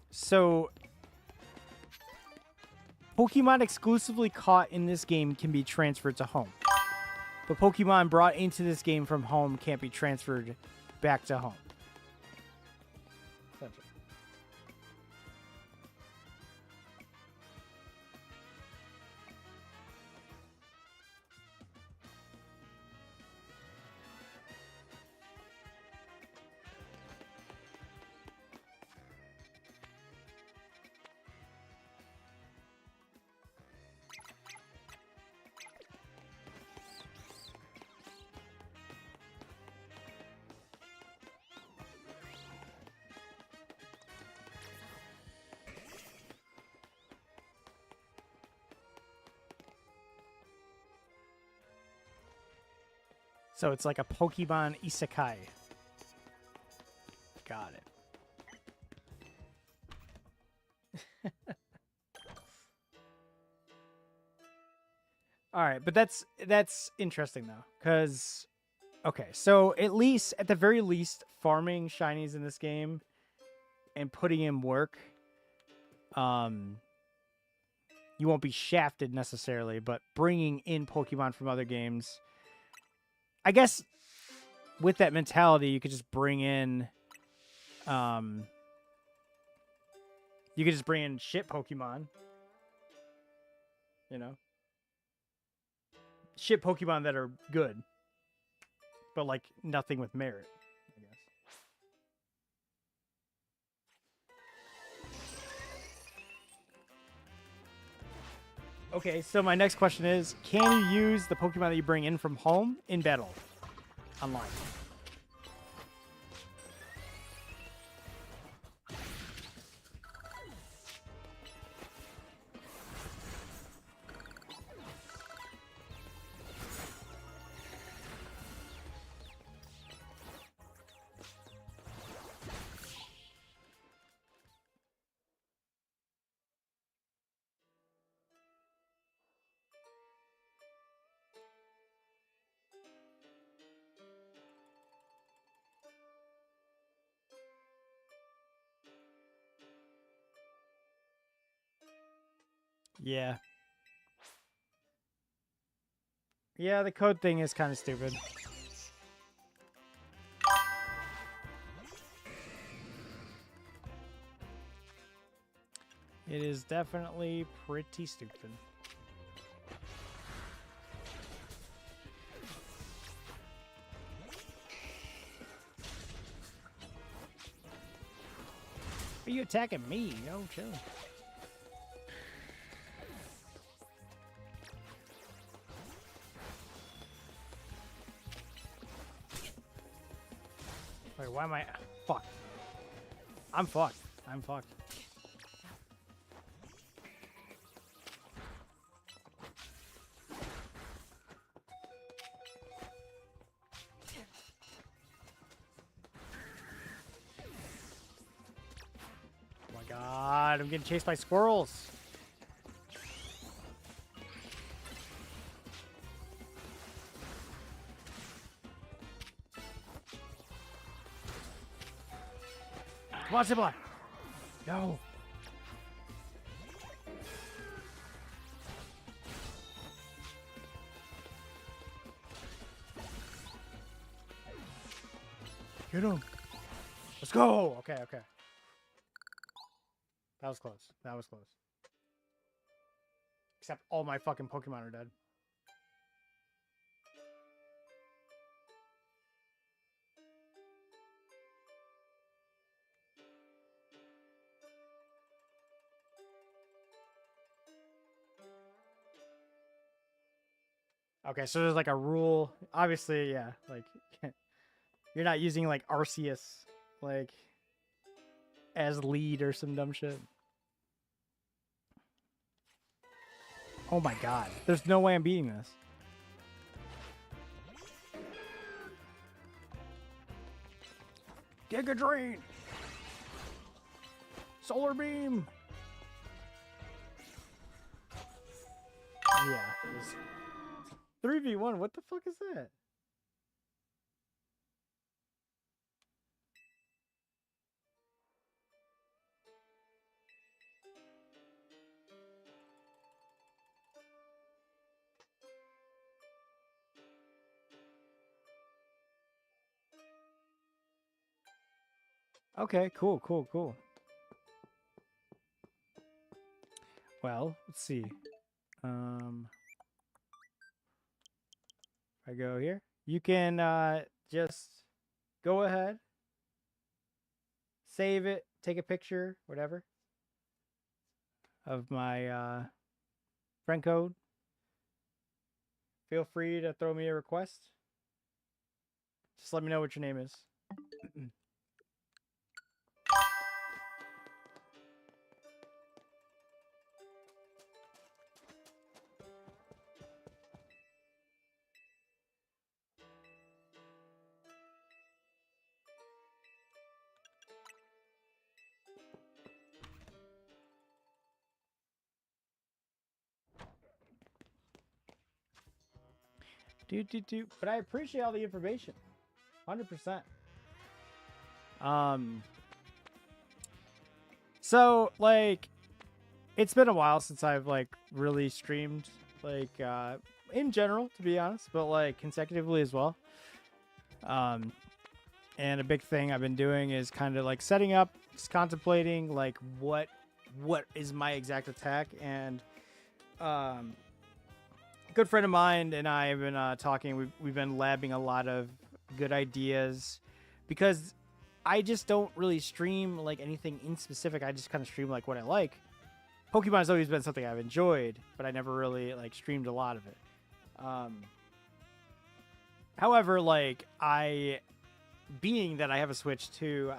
So, Pokemon exclusively caught in this game can be transferred to home. But Pokemon brought into this game from home can't be transferred back to home. So it's like a Pokemon Isekai. Got it. All right, but that's interesting though, because okay, so at the very least, farming shinies in this game and putting in work, you won't be shafted necessarily, but bringing in Pokemon from other games. I guess with that mentality, you could just bring in, shit Pokemon, you know, shit Pokemon that are good, but like nothing with merit, I guess. Okay, so my next question is, can you use the Pokemon that you bring in from home in battle online? Yeah. Yeah, the code thing is kind of stupid. It is definitely pretty stupid. Are you attacking me? Oh, chill. Wait, why am I... Fuck. I'm fucked. I'm fucked. Oh my god, I'm getting chased by squirrels. Come on, Zipline. No. Get him. Let's go. Okay, okay. That was close. That was close. Except all my fucking Pokemon are dead. Okay, so there's like a rule. Obviously, yeah, like you're not using like Arceus like as lead or some dumb shit. Oh my god. There's no way I'm beating this. Giga Drain! Solar Beam! Yeah. 3v1, what the fuck is that? Okay, cool, cool, cool. Well, let's see. If I go here, you can just go ahead, save it, take a picture, whatever, of my friend code. Feel free to throw me a request. Just let me know what your name is. But I appreciate all the information. 100%. So like it's been a while since I've like really streamed like in general, to be honest, but like consecutively as well. And a big thing I've been doing is kind of like setting up, just contemplating like what is my exact attack. And good friend of mine and I have been talking. We've been labbing a lot of good ideas because I just don't really stream like anything in specific. I just kind of stream like what I like. Pokemon has always been something I've enjoyed, but I never really like streamed a lot of it. However, like being that I have a Switch too,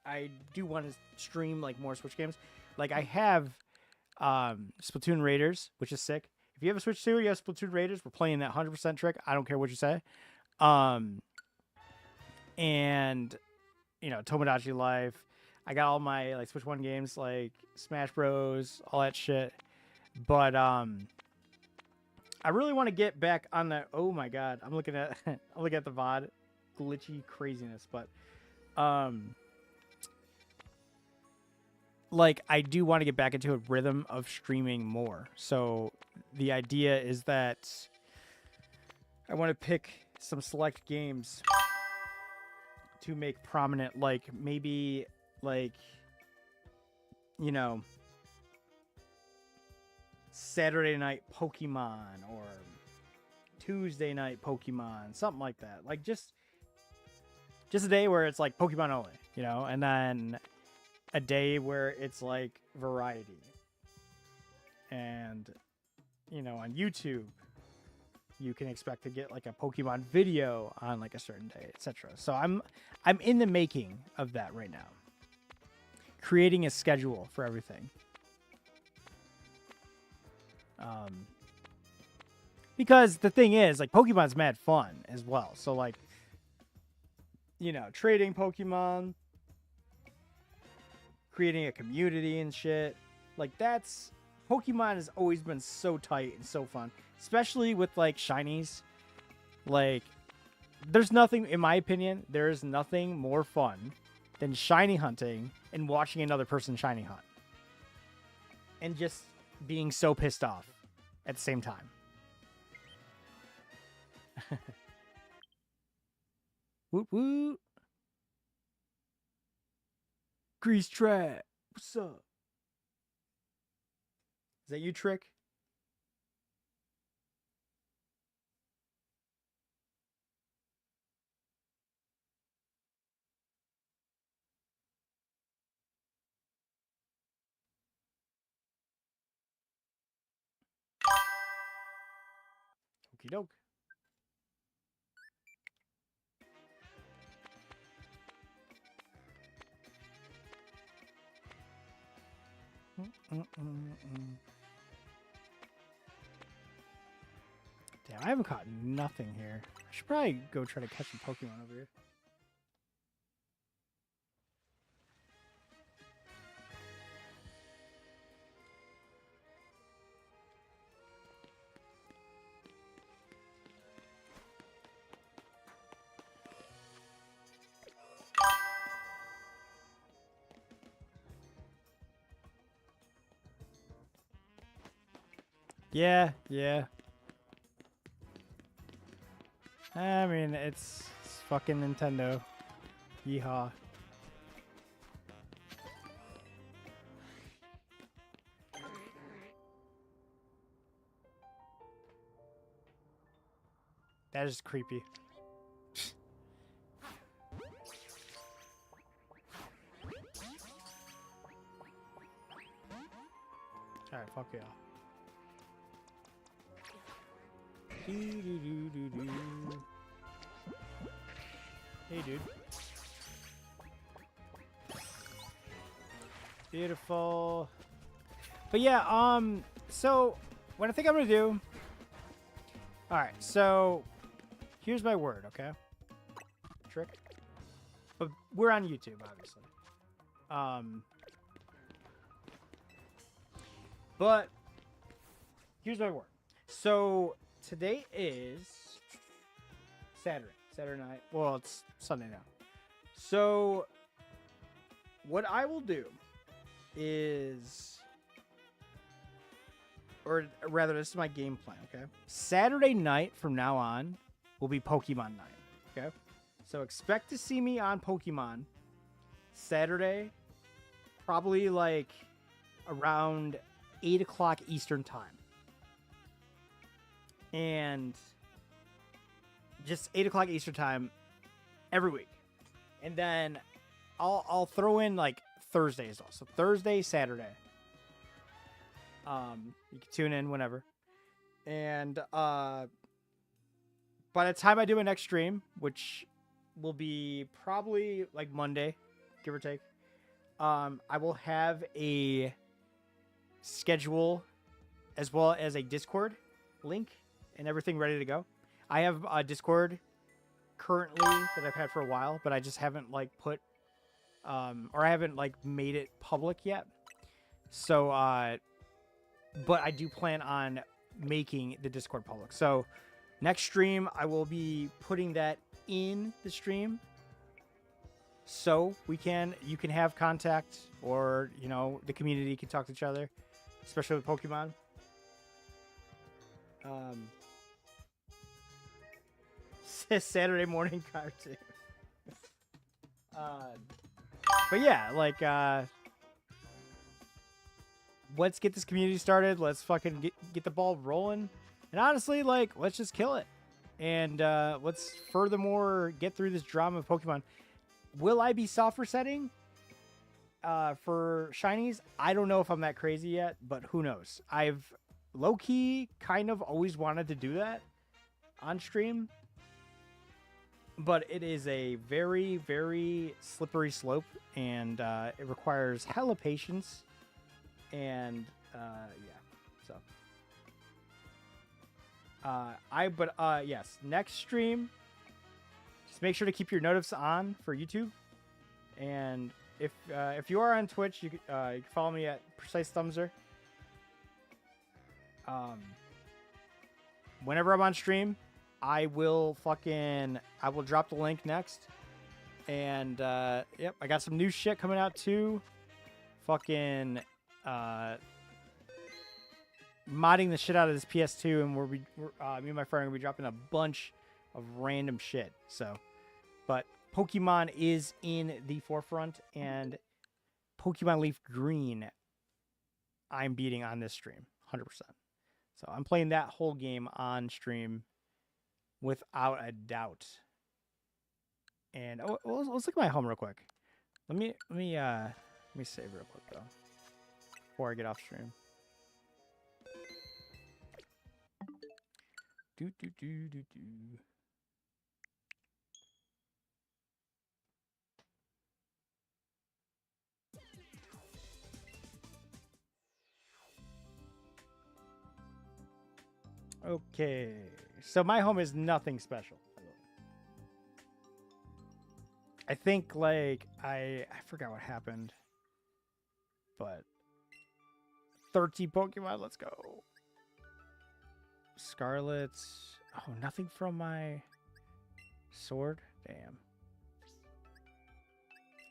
I do want to stream like more Switch games. Like I have Splatoon Raiders, which is sick. If you have a Switch too, you have Splatoon Raiders. We're playing that 100% trick. I don't care what you say. And you know, Tomodachi Life. I got all my like Switch 1 games like Smash Bros, all that shit. But I really want to get back on that. Oh my god, I'm looking at I'm looking at the VOD glitchy craziness, but like I do want to get back into a rhythm of streaming more. So the idea is that I want to pick some select games to make prominent, like maybe like, you know, Saturday night Pokemon or Tuesday night Pokemon, something like that. Like just a day where it's like Pokemon only, you know, and then a day where it's like variety. And, you know, on YouTube, you can expect to get like a Pokemon video on like a certain day, etc. So I'm in the making of that right now. Creating a schedule for everything. Because the thing is, like, Pokemon's mad fun as well. So, like, you know, trading Pokemon, creating a community and shit. Like, that's... Pokemon has always been so tight and so fun. Especially with, like, shinies. Like, there's nothing, in my opinion, there is nothing more fun than shiny hunting and watching another person shiny hunt. And just being so pissed off at the same time. Woot woot. Grease Trap. What's up? Is that you, Trick? Okie doke. Damn, I haven't caught nothing here. I should probably go try to catch some Pokemon over here. Yeah. I mean, it's fucking Nintendo. Yeehaw. That is creepy. Alright, fuck yeah. Hey, dude. Beautiful. But yeah, so what I think I'm gonna do. Alright, so here's my word, okay? Trick. But we're on YouTube, obviously. But here's my word. So today is Saturday night. Well, it's Sunday now. So what I will do is, or rather, this is my game plan, okay? Saturday night from now on will be Pokemon night, okay? So expect to see me on Pokemon Saturday, probably like around 8 o'clock Eastern time. And just 8 o'clock Eastern time every week. And then I'll throw in like Thursday as well. So Thursday, Saturday. You can tune in whenever. And by the time I do my next stream, which will be probably like Monday, give or take, I will have a schedule as well as a Discord link and everything ready to go. I have a Discord currently that I've had for a while, but I just haven't like put or I haven't like made it public yet. So but I do plan on making the Discord public. So next stream I will be putting that in the stream so you can have contact, or the community can talk to each other, especially with Pokemon. Saturday morning cartoon. But yeah, like let's get this community started. Let's fucking get the ball rolling. And honestly, like, let's just kill it. And let's furthermore get through this drama of Pokemon. Will I be soft resetting for shinies? I don't know if I'm that crazy yet, but who knows? I've low-key kind of always wanted to do that on stream. But it is a very, very slippery slope, and it requires hella patience. And yeah, so yes, next stream, just make sure to keep your notifications on for YouTube. And if you are on Twitch, you can follow me at Precise Thumbser. Whenever I'm on stream, I will drop the link next. And yep, I got some new shit coming out too. Fucking modding the shit out of this PS2, and we're me and my friend are gonna be dropping a bunch of random shit. So, but Pokemon is in the forefront, and Pokemon Leaf Green I'm beating on this stream 100%. So I'm playing that whole game on stream without a doubt. And let's look at my home real quick. Let me save real quick though before I get off stream. Do. Okay, so my home is nothing special. I think, like, I forgot what happened, but 30 Pokemon, let's go. Scarlet's, oh, nothing from my sword, damn.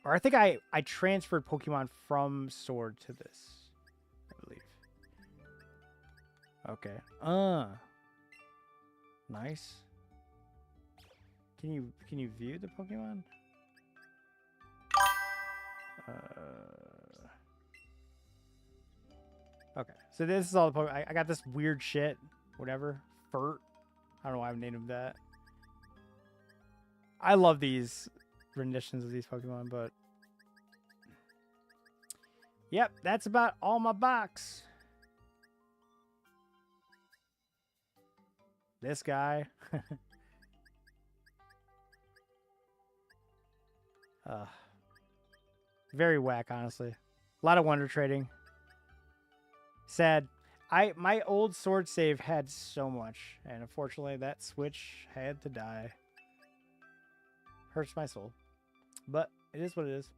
Or I think I transferred Pokemon from sword to this, I believe. Okay, nice. Can you view the Pokemon? Okay, so this is all the Pokemon. I got this weird shit, whatever, Furt. I don't know why I've named him that. I love these renditions of these Pokemon, but yep, that's about all my box. This guy. Very whack, honestly. A lot of wonder trading. Sad. My old sword save had so much, and unfortunately that switch had to die. Hurts my soul. But it is what it is.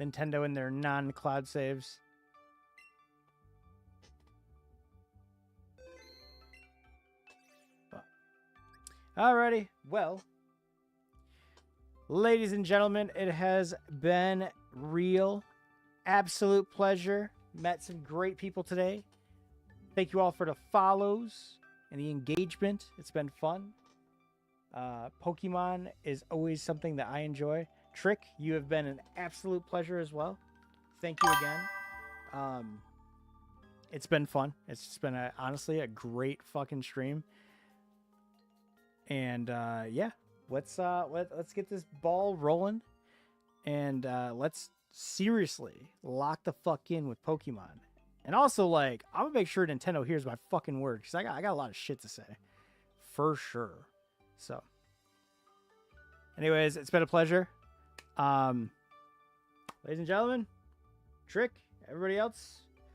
Nintendo and their non-cloud saves. Alrighty, well, ladies and gentlemen, it has been real, absolute pleasure. Met some great people today. Thank you all for the follows and the engagement. It's been fun. Pokemon is always something that I enjoy. Trick, you have been an absolute pleasure as well. Thank you again. It's been fun. It's just been honestly a great fucking stream. And yeah, let's get this ball rolling, and let's seriously lock the fuck in with Pokemon. And also, like, I'm gonna make sure Nintendo hears my fucking word, because I got a lot of shit to say for sure. So anyways, it's been a pleasure. Ladies and gentlemen, Trick, everybody else,